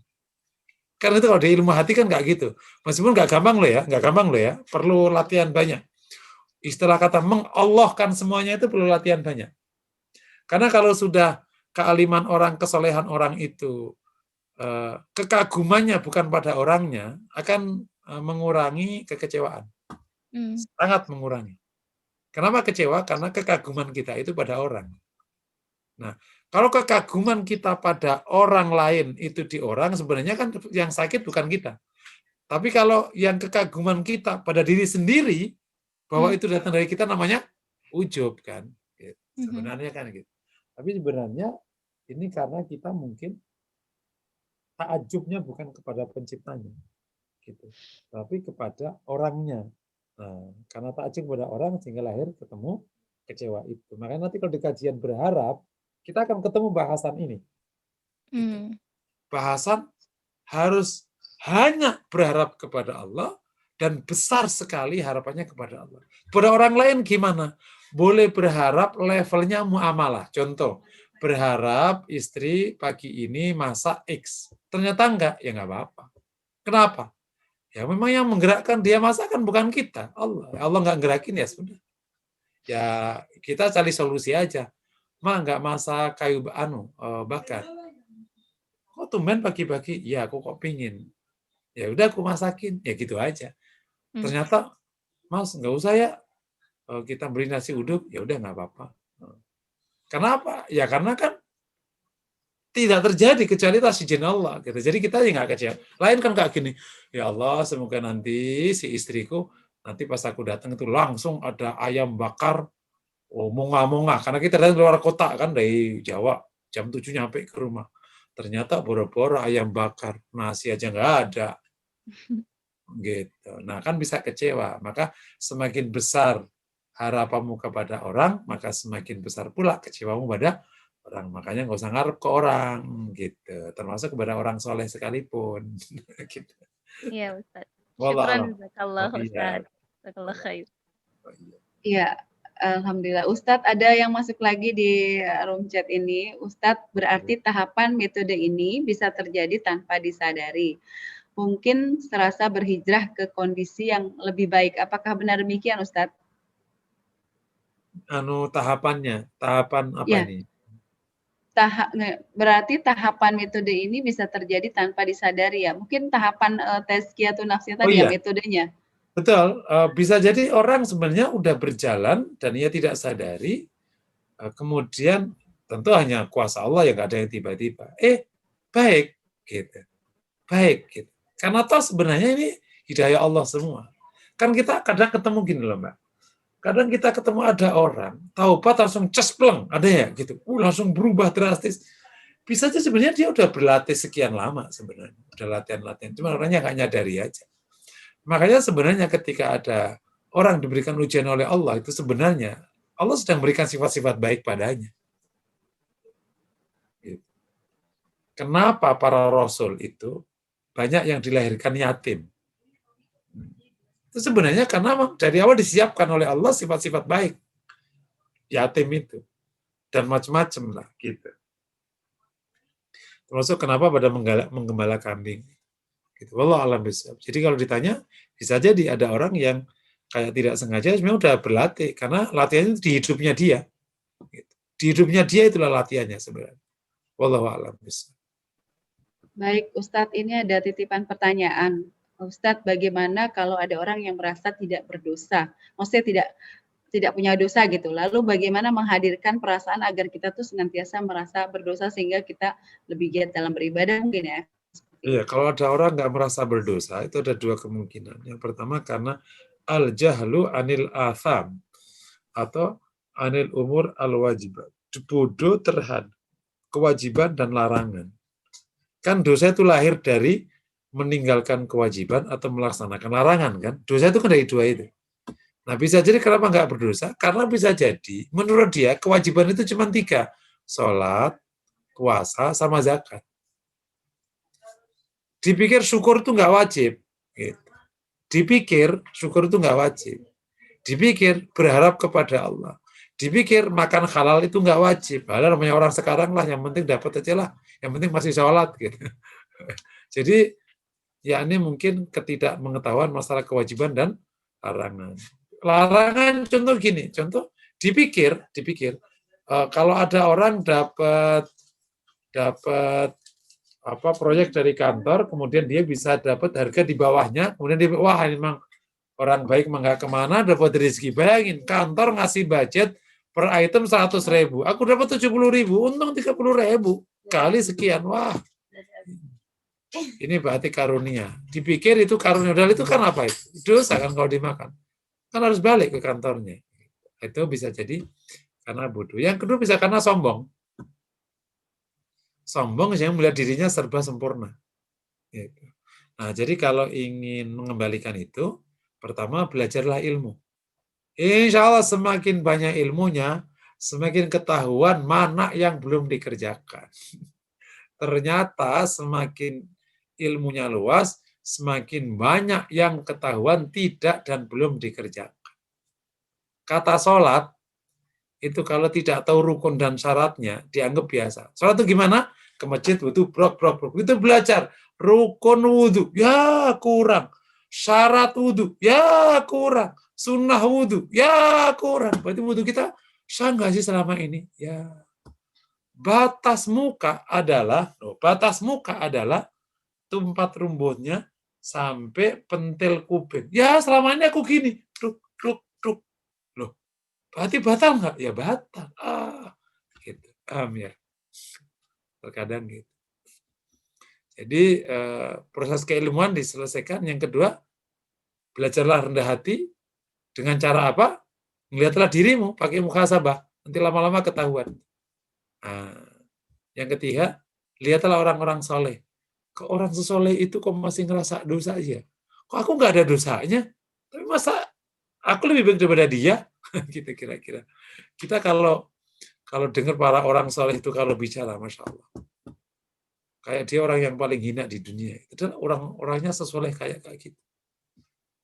Karena itu kalau di ilmu hati kan nggak gitu. Meskipun nggak gampang loh ya, perlu latihan banyak. Istilah kata mengallahkan semuanya itu perlu latihan banyak. Karena kalau sudah kealiman orang, kesolehan orang itu, kekagumannya bukan pada orangnya, akan mengurangi kekecewaan. Sangat mengurangi. Kenapa kecewa? Karena kekaguman kita itu pada orang. Nah, kalau kekaguman kita pada orang lain itu di orang, sebenarnya kan yang sakit bukan kita. Tapi kalau yang kekaguman kita pada diri sendiri, bahwa itu datang dari kita, namanya ujub kan. Gitu. Sebenarnya kan gitu. Tapi sebenarnya ini karena kita mungkin ta'ajubnya bukan kepada penciptanya, gitu, tapi kepada orangnya. Nah, karena ta'ajub kepada orang sehingga lahir ketemu kecewa itu. Makanya nanti kalau di kajian berharap, kita akan ketemu bahasan ini. Gitu. Bahasan harus hanya berharap kepada Allah dan besar sekali harapannya kepada Allah. Pada orang lain gimana? Boleh berharap levelnya muamalah. Contoh, berharap istri pagi ini masak X. Ternyata enggak, ya enggak apa-apa. Kenapa? Ya memang yang menggerakkan dia masak kan bukan kita, Allah. Allah enggak gerakin ya sudah. Ya kita cari solusi aja. Enggak masak kayu bakar. Kok tumben pagi-pagi? Ya aku kok pingin. Ya udah aku masakin, ya gitu aja. Ternyata Mas enggak usah ya, kita beli nasi uduk, ya udah enggak apa-apa. Kenapa? Ya karena kan tidak terjadi kecuali atas izin Allah. Gitu. Jadi kita ya nggak kecewa. Lain kan kayak gini, ya Allah semoga nanti si istriku nanti pas aku datang itu langsung ada ayam bakar, monga-monga. Karena kita dari luar kota kan dari Jawa, jam 7 nyampe ke rumah. Ternyata boro-boro ayam bakar, nasi aja nggak ada. Gitu. Nah kan bisa kecewa. Maka semakin besar harapanmu kepada orang, maka semakin besar pula kecewamu pada orang. Makanya nggak usah ngarep ke orang, gitu. Termasuk kepada orang soleh sekalipun. Gitu. Iya Ustaz. Wallah Syukran jazakallah Ustaz. Jazakallah khair. Iya, alhamdulillah. Ustadz, ada yang masuk lagi di room chat ini. Ustadz, berarti tahapan metode ini bisa terjadi tanpa disadari. Mungkin serasa berhijrah ke kondisi yang lebih baik. Apakah benar demikian, Ustadz? Tahapan apa ya. ini? Berarti tahapan metode ini bisa terjadi tanpa disadari ya. Mungkin tahapan tazkiyatun nafsnya tadi ya, metodenya. Betul, bisa jadi orang sebenarnya udah berjalan dan ia tidak sadari, kemudian tentu hanya kuasa Allah yang nggak ada yang tiba-tiba. Baik, gitu. Baik, gitu. Karena toh sebenarnya ini hidayah Allah semua. Kan kita kadang ketemu gini loh Mbak. Kadang kita ketemu ada orang, taubat langsung cespleng, ada ya gitu. Langsung berubah drastis. Bisa aja sebenarnya dia udah berlatih sekian lama sebenarnya. Udah latihan-latihan. Cuma orangnya nggak nyadari aja. Makanya sebenarnya ketika ada orang diberikan ujian oleh Allah, itu sebenarnya Allah sedang berikan sifat-sifat baik padanya. Kenapa para rasul itu banyak yang dilahirkan yatim? Itu sebenarnya karena dari awal disiapkan oleh Allah sifat-sifat baik yatim itu. Dan macam-macam lah gitu. Termasuk kenapa pada menggembala kambing. Gitu. Wallahu a'lam bishawab. Jadi kalau ditanya, bisa jadi ada orang yang kayak tidak sengaja sebenarnya udah berlatih karena latihannya di hidupnya dia. Gitu. Di hidupnya dia itulah latihannya sebenarnya. Wallahu a'lam bishawab. Baik, Ustadz, ini ada titipan pertanyaan. Ustadz, bagaimana kalau ada orang yang merasa tidak berdosa? Maksudnya tidak punya dosa gitu. Lalu bagaimana menghadirkan perasaan agar kita tuh senantiasa merasa berdosa sehingga kita lebih giat dalam beribadah mungkin ya? Iya, kalau ada orang nggak merasa berdosa, itu ada dua kemungkinan. Yang pertama karena al-jahlu anil atham atau anil umur al-wajibat. Bodoh terhadap kewajiban dan larangan. Kan dosa itu lahir dari meninggalkan kewajiban atau melaksanakan larangan kan. Dosa itu kan dari dua itu. Nah bisa jadi kenapa nggak berdosa? Karena bisa jadi menurut dia kewajiban itu cuma 3. Sholat, puasa, sama zakat. Dipikir syukur itu nggak wajib. Gitu. Dipikir syukur itu nggak wajib. Dipikir berharap kepada Allah. Dipikir makan halal itu nggak wajib. Padahal namanya orang sekarang lah, yang penting dapat aja lah. Yang penting masih sholat. Gitu. Jadi, ya ini mungkin ketidakmengetahuan masalah kewajiban dan larangan. Larangan contoh gini, contoh dipikir kalau ada orang dapat proyek dari kantor, kemudian dia bisa dapat harga di bawahnya, kemudian dia wah ini memang orang baik nggak kemana dapat rezeki. Bayangin kantor ngasih budget per item 100.000, aku dapat 70.000, untung 30.000 kali sekian, wah ini berarti karunia. Dipikir itu karunia, padahal itu kan apa itu? Dosa kan kalau dimakan. Kan harus balik ke kantornya. Itu bisa jadi karena bodoh. Yang kedua bisa karena sombong. Sombong yang melihat dirinya serba sempurna. Gitu. Nah, jadi kalau ingin mengembalikan itu, pertama belajarlah ilmu. Insya Allah semakin banyak ilmunya, semakin ketahuan mana yang belum dikerjakan. Ternyata semakin ilmunya luas, semakin banyak yang ketahuan tidak dan belum dikerjakan. Kata sholat, itu kalau tidak tahu rukun dan syaratnya, dianggap biasa. Sholat itu gimana? Ke masjid, wudu, brok. Itu belajar. Rukun wudu, ya kurang. Syarat wudu, ya kurang. Sunnah wudu, ya kurang. Berarti wudu kita sah nggak sih selama ini? Ya. Batas muka adalah tempat rumputnya sampai pentil kuping. Ya selama ini aku gini. Truk. Loh, berarti batal nggak? Ya batal. Gitu. Ya. Terkadang gitu. Jadi proses keilmuan diselesaikan. Yang kedua, belajarlah rendah hati. Dengan cara apa? Melihatlah dirimu, pakai muhasabah. Nanti lama-lama ketahuan. Yang ketiga, lihatlah orang-orang soleh. Kok orang sesoleh itu kok masih ngerasa dosa aja? Kok aku nggak ada dosanya? Tapi masa aku lebih baik daripada dia? Gitu kira-kira. Kita kalau dengar para orang soleh itu kalau bicara, Masya Allah. Kayak dia orang yang paling hina di dunia. Itu orang-orangnya sesoleh kayak gitu.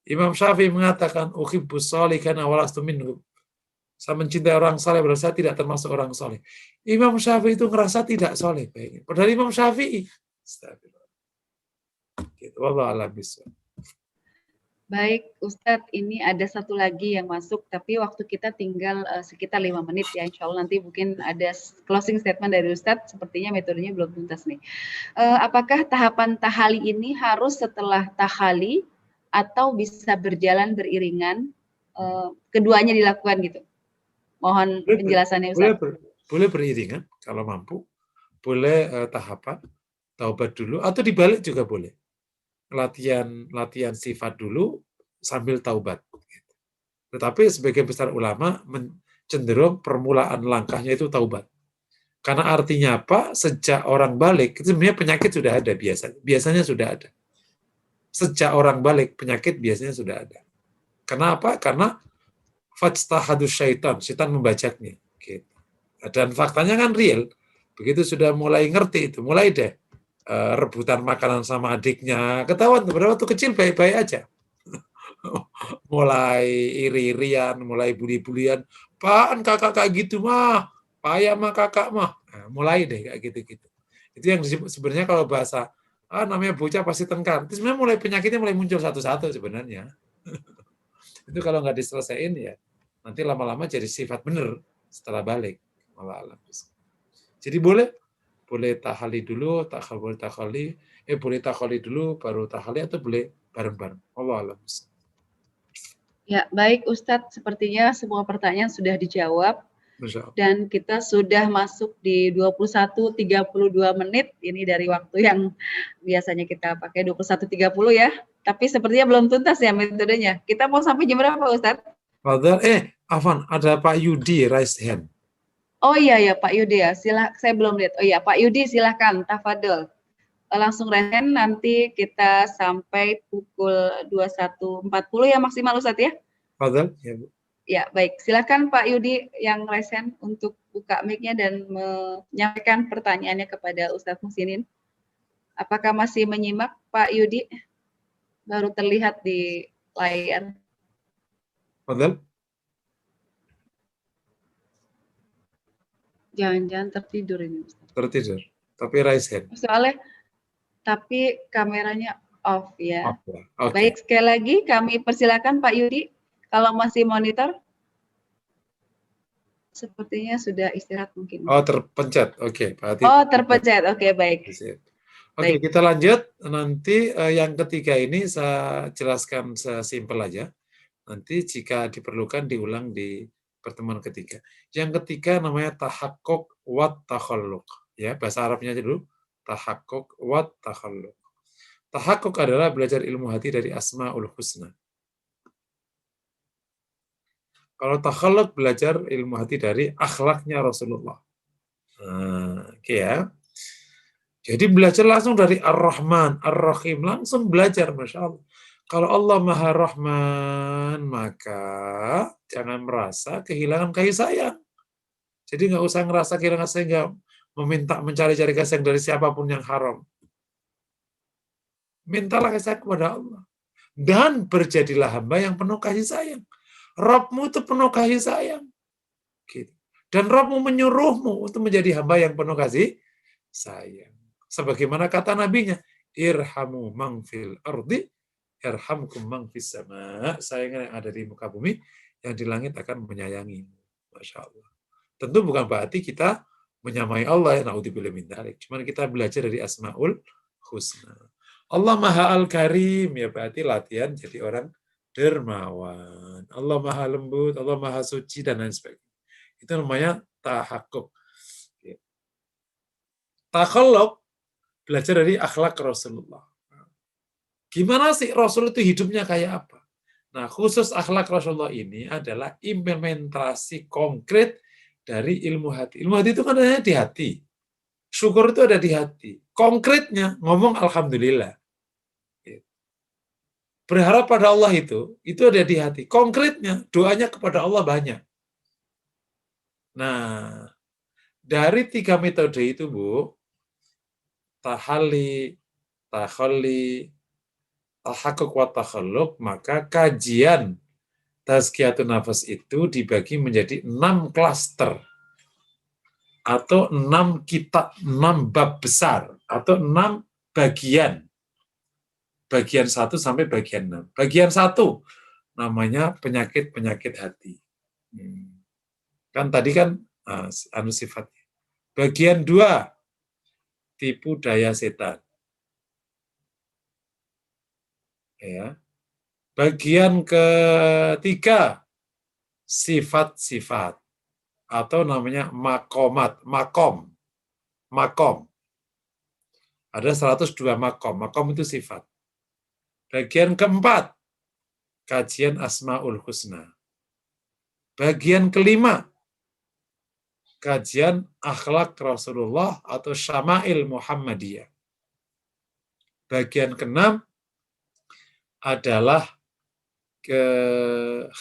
Imam Syafi'i mengatakan, uhibbus sholihan wa lastu minhum. Saya mencintai orang soleh, berarti saya tidak termasuk orang soleh. Imam Syafi'i itu ngerasa tidak soleh. Padahal Imam Syafi'i. Gitu. Wallahu a'lam bishawab. Baik, Ustadz, ini ada satu lagi yang masuk, tapi waktu kita tinggal sekitar 5 menit ya. Insya Allah nanti mungkin ada closing statement dari Ustadz, sepertinya metodenya belum tuntas nih. Apakah tahapan tahali ini harus setelah tahali atau bisa berjalan beriringan, keduanya dilakukan gitu? Mohon penjelasannya Ustadz. Boleh beriringan kalau mampu, boleh tahapan, taubat dulu, atau dibalik juga boleh. Latihan sifat dulu sambil taubat. Tetapi sebagian besar ulama cenderung permulaan langkahnya itu taubat. Karena artinya apa? Sejak orang balik, itu sebenarnya penyakit sudah ada biasanya sudah ada. Sejak orang balik, penyakit biasanya sudah ada. Kenapa? Karena fajtahadus syaitan, setan membajaknya. Gitu. Dan faktanya kan real. Begitu sudah mulai ngerti itu, mulai deh rebutan makanan sama adiknya. Ketahuan, beberapa waktu kecil baik-baik aja. Mulai iri-irian, mulai bully-bulian. Apaan kakak kayak gitu mah? Payah mah kakak mah. Nah, mulai deh kayak gitu-gitu. Itu yang disebut sebenarnya kalau bahasa namanya bocah pasti tengkar. Itu sebenarnya mulai penyakitnya mulai muncul satu-satu sebenarnya. Itu kalau nggak diselesaikan ya nanti lama-lama jadi sifat bener setelah balik. Jadi boleh tahali dulu, boleh takhali dulu baru tahali atau boleh bareng-bareng. Allah alam. Ya, baik Ustadz, sepertinya semua pertanyaan sudah dijawab. Dan kita sudah masuk di 21.32 menit, ini dari waktu yang biasanya kita pakai 21.30 ya. Tapi sepertinya belum tuntas ya metodenya. Kita mau sampai jam berapa Ustadz? Afan, ada Pak Yudi raise hand. Oh iya ya Pak Yudi ya, saya belum lihat. Oh iya Pak Yudi silahkan, tafadhol. Langsung raise hand, nanti kita sampai pukul 21.40 ya maksimal Ustadz ya? Fadhal, ya Bu. Ya, baik. Silakan Pak Yudi yang raise hand untuk buka mic-nya dan menyampaikan pertanyaannya kepada Ustadz Muhsinin. Apakah masih menyimak Pak Yudi? Baru terlihat di layar. Fadhal. Jangan-jangan tertidur ini Ustadz. Tertidur, tapi raise hand. Soalnya, tapi kameranya off ya. Off, ya. Okay. Baik, sekali lagi kami persilakan Pak Yudi. Kalau masih monitor, sepertinya sudah istirahat mungkin. Oh, terpencet. Oke, berarti. Oh, terpencet. Oke, baik. Oke, kita lanjut. Nanti yang ketiga ini saya jelaskan sesimpel aja. Nanti jika diperlukan diulang di pertemuan ketiga. Yang ketiga namanya tahakkuk wat takhalluq. Ya, bahasa Arabnya aja dulu. Tahakkuk wat takhalluq. Tahakkuk adalah belajar ilmu hati dari Asmaul Husna. Kalau takhalluq belajar ilmu hati dari akhlaknya Rasulullah. Oke ya. Jadi belajar langsung dari Ar-Rahman, Ar-Rahim, langsung belajar, Masya Allah. Kalau Allah Maha Rahman, maka jangan merasa kehilangan kasih sayang. Jadi nggak usah ngerasa kehilangan sayang, meminta mencari-cari kasih sayang dari siapapun yang haram. Mintalah kasih sayang kepada Allah. Dan berjadilah hamba yang penuh kasih sayang. Rabbmu itu penuh kasih sayang. Gitu. Dan Rabbmu menyuruhmu untuk menjadi hamba yang penuh kasih sayang. Sebagaimana kata nabinya, irhamu man fil ardi, irhamkum man fis sama. Sayang yang ada di muka bumi, yang di langit akan menyayangi. Masya Allah. Tentu bukan berarti kita menyamai Allah, naudzubillah min dzalik. Cuman kita belajar dari Asmaul Husna. Allah Maha Al-Karim, ya berarti latihan jadi orang dermawan. Allah Maha Lembut, Allah Maha Suci, dan lain sebagainya. Itu namanya tahakkuk. Takhalluq, belajar dari akhlak Rasulullah. Gimana sih Rasul itu hidupnya kayak apa? Nah, khusus akhlak Rasulullah ini adalah implementasi konkret dari ilmu hati. Ilmu hati itu kan ada di hati. Syukur itu ada di hati. Konkretnya, ngomong Alhamdulillah. Berharap pada Allah itu ada di hati. Konkretnya, doanya kepada Allah banyak. Nah, dari 3 metode itu, Bu, tahali, takhalli, tahakkuk wa takhalluq, maka kajian tazkiyatun nafas itu dibagi menjadi 6 klaster atau 6 kitab, 6 bab besar atau 6 bagian. Bagian 1 sampai bagian 6. Bagian 1 namanya penyakit-penyakit hati. Kan tadi kan sifatnya. Bagian 2 tipu daya setan. Ya. Bagian ketiga sifat-sifat atau namanya makomat, makom. Ada 102 makom. Makom itu sifat. Bagian keempat kajian Asmaul Husna. Bagian kelima kajian akhlak Rasulullah atau Syama'il Muhammadiyah. Bagian ke-6 adalah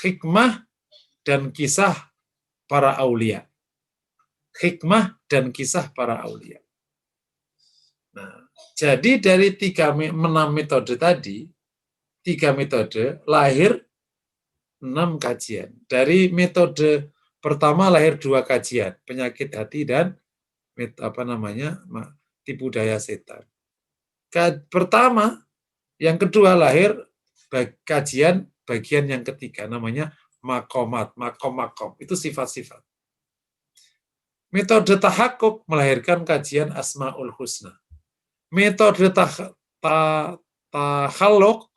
hikmah dan kisah para aulia. Hikmah dan kisah para aulia. Nah, jadi dari 6 metode tadi, 3 metode lahir 6 kajian. Dari metode pertama lahir 2 kajian, penyakit hati dan tipu daya setan. Pertama, yang kedua lahir kajian bagian yang ketiga, namanya makomat, makom. Itu sifat-sifat. Metode tahakkuk melahirkan kajian Asmaul Husna. Metode takhalluk,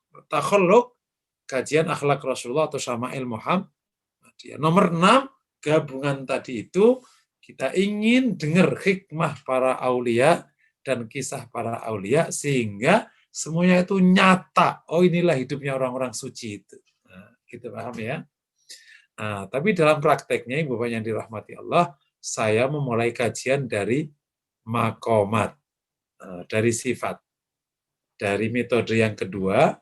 kajian akhlak Rasulullah atau Syama'il Muhammadiyah. Nomor 6, gabungan tadi itu kita ingin dengar hikmah para aulia dan kisah para aulia sehingga semuanya itu nyata. Oh, inilah hidupnya orang-orang suci itu. Nah, gitu, paham ya? Nah, tapi dalam prakteknya, Ibu Bapak yang dirahmati Allah, saya memulai kajian dari makomat, dari sifat. Dari metode yang kedua,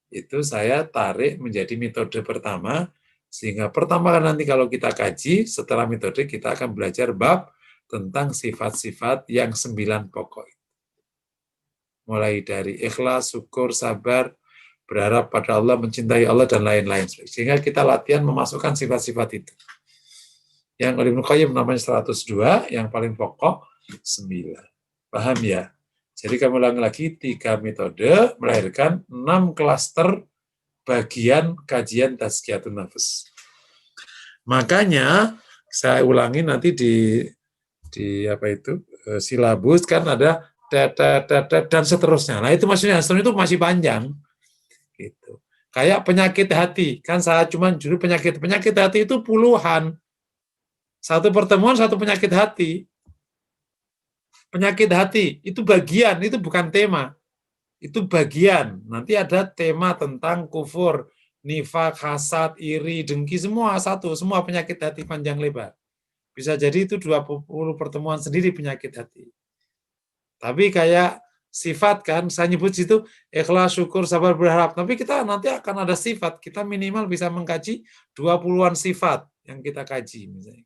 itu saya tarik menjadi metode pertama, sehingga pertama kan nanti kalau kita kaji, setelah metode kita akan belajar bab tentang sifat-sifat yang 9 pokok. Mulai dari ikhlas, syukur, sabar, berharap pada Allah, mencintai Allah, dan lain-lain. Sehingga kita latihan memasukkan sifat-sifat itu. Yang Ibnu Qayyim namanya 102, yang paling pokok 9. Paham ya? Jadi kami ulangi lagi, 3 metode melahirkan 6 klaster bagian kajian tazkiyatun nafs. Makanya saya ulangi nanti di silabus kan ada dan seterusnya. Nah, itu maksudnya seterusnya itu masih panjang. Gitu. Kayak penyakit hati, kan saya cuma judul penyakit hati itu puluhan. Satu pertemuan satu penyakit hati. Penyakit hati itu bagian, itu bukan tema. Itu bagian. Nanti ada tema tentang kufur, nifak, hasad, iri, dengki, semua satu, semua penyakit hati panjang lebar. Bisa jadi itu 20 pertemuan sendiri penyakit hati. Tapi kayak sifat kan, saya nyebut situ ikhlas, syukur, sabar, berharap. Tapi kita nanti akan ada sifat, kita minimal bisa mengkaji 20-an sifat yang kita kaji misalnya.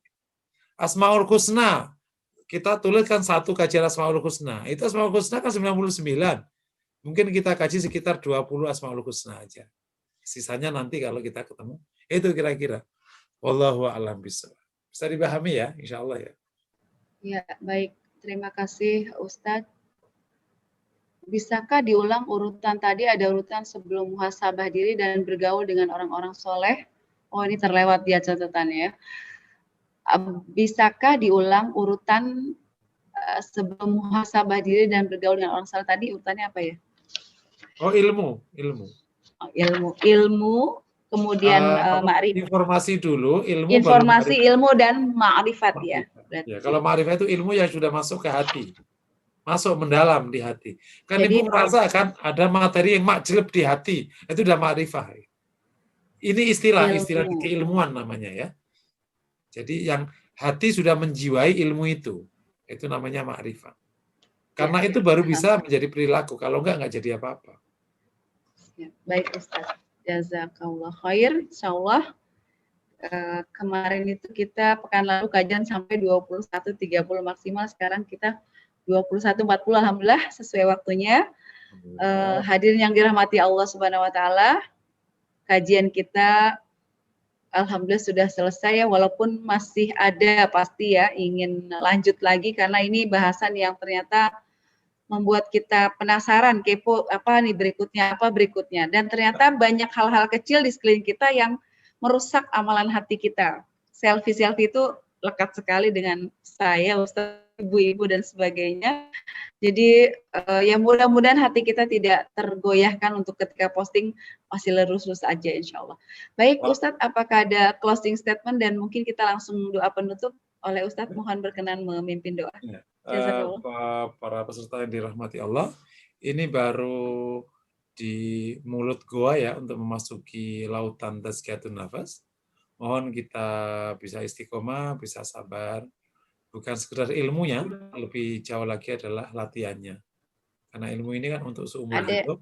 Asmaul Husna, kita tuliskan satu kajian Asmaul Husna. Itu Asmaul Husna kan 99. Mungkin kita kaji sekitar 20 Asmaul Husna aja. Sisanya nanti kalau kita ketemu. Itu kira-kira. Wallahu a'lam bishawab. Bisa dipahami ya, insya Allah ya. Ya, baik. Terima kasih Ustadz. Bisakah diulang urutan tadi, ada urutan sebelum muhasabah diri dan bergaul dengan orang-orang soleh? Oh, ini terlewat dia catatannya. Bisakah diulang urutan sebelum muhasabah diri dan bergaul dengan orang soleh tadi? Urutannya apa ya? Oh, ilmu. Ilmu, kemudian ma'rifat. Informasi dulu, ilmu. Informasi, ilmu dan ma'rifat ya. Ya, kalau ma'rifat itu ilmu yang sudah masuk ke hati. Masuk mendalam di hati. Kan jadi, Ibu merasa kan ada materi yang makjeleb di hati. Itu udah ma'rifah. Ini istilah keilmuan namanya ya. Jadi yang hati sudah menjiwai ilmu itu namanya ma'rifah. Karena itu baru bisa menjadi perilaku. Kalau enggak jadi apa-apa. Ya, baik Ustaz. Jazakallah khair. Insyaallah kemarin itu kita pekan lalu kajian sampai 21.30 maksimal, sekarang kita 21.40 alhamdulillah sesuai waktunya. Hadirin yang dirahmati Allah Subhanahu wa taala, kajian kita alhamdulillah sudah selesai ya, walaupun masih ada pasti ya ingin lanjut lagi karena ini bahasan yang ternyata membuat kita penasaran, kepo apa nih berikutnya, dan ternyata banyak hal-hal kecil di sekeliling kita yang merusak amalan hati kita. Selfie itu lekat sekali dengan saya, Ustaz, ibu-ibu dan sebagainya. Jadi ya mudah-mudahan hati kita tidak tergoyahkan untuk ketika posting masih lurus-lurus aja insya Allah. Baik Ustadz, apakah ada closing statement dan mungkin kita langsung doa penutup oleh Ustadz, mohon berkenan memimpin doa. Ya. Para peserta yang dirahmati Allah, ini baru di mulut gua ya untuk memasuki lautan tazkiyatun nafas. Mohon kita bisa istiqomah, bisa sabar, bukan sekedar ilmunya, lebih jauh lagi adalah latihannya. Karena ilmu ini kan untuk seumur hidup.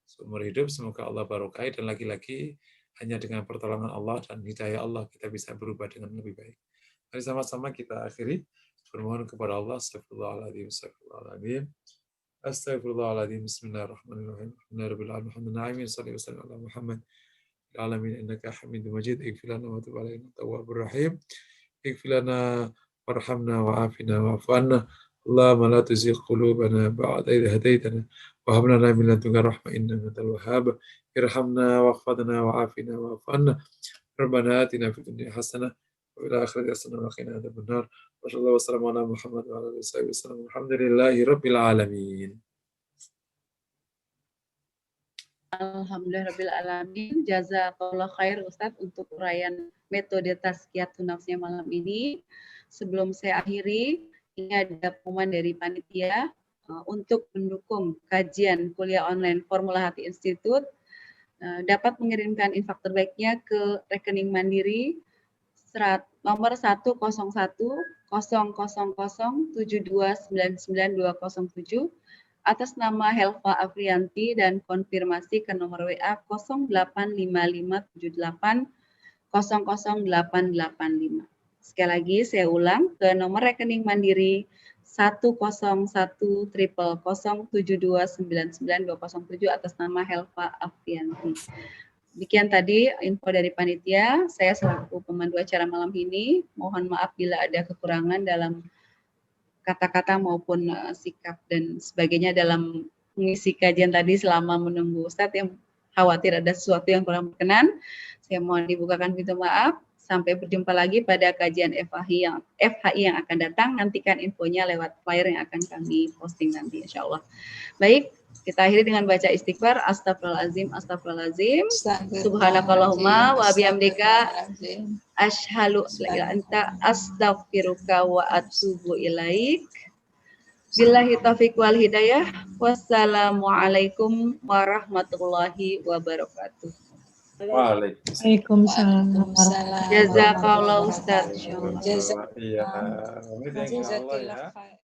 Seumur hidup, semoga Allah barokai, dan lagi-lagi hanya dengan pertolongan Allah dan hidayah Allah kita bisa berubah dengan lebih baik. Mari sama-sama kita akhiri bermohon kepada Allah. Astagfirullahaladzim, astagfirullahaladzim, astagfirullahaladzim. Bismillahirrahmanirrahim. Alhamdulillahirrahmanirrahim. Sallallahu alaihi wasallam Muhammad. Alamin innaka Hamidum Majid. Ighfir lana wa tub alaina tawwabur rahim. Ighfir lana warhamna wa'afina wa'fu anna. Allahumma la tuzigh qulubana ba'da idh hadaytana wa hab lana min ladunka rahmah innaka antal wahhab. Irhamna waghfirna wa'afina wa'fu anna. Rabbana atina fid dunya hasanah wa fil akhirati hasanah wa qina adzabannar. Wa sallallahu wasallam ala Muhammad wa ala alihi wasallam. Alhamdulillahi rabbil alamin. Alhamdulillahirrahmanirrahim. Jazakallah khair Ustadz untuk uraian metode tazkiyatun nafsnya malam ini. Sebelum saya akhiri, ini ada pengumuman dari panitia untuk mendukung kajian kuliah online Formula Hati Institute. Dapat mengirimkan infak terbaiknya ke rekening Mandiri nomor 101 000 7299207 atas nama Helva Afrianti dan konfirmasi ke nomor WA 085578 00885. Sekali lagi saya ulang, ke nomor rekening Mandiri 1010007299207 atas nama Helva Afrianti. Demikian tadi info dari panitia. Saya selaku pemandu acara malam ini, mohon maaf bila ada kekurangan dalam kata-kata maupun sikap dan sebagainya dalam mengisi kajian tadi selama menunggu Ustadz yang khawatir ada sesuatu yang kurang berkenan. Saya mohon dibukakan pintu maaf. Sampai berjumpa lagi pada kajian FHI yang akan datang. Nantikan infonya lewat flyer yang akan kami posting nanti insya Allah. Baik, kita akhiri dengan baca istighfar. Astagfirullahaladzim, astagfirullahaladzim. Subhanakallahumma wa bihamdika asyhadu an la ilaha illa anta astaghfiruka wa atubu ilaik. Billahi taufiq wal hidayah. Wassalamualaikum warahmatullahi wabarakatuh. Waalaikumsalam. Jazakallah Ustaz. Iya.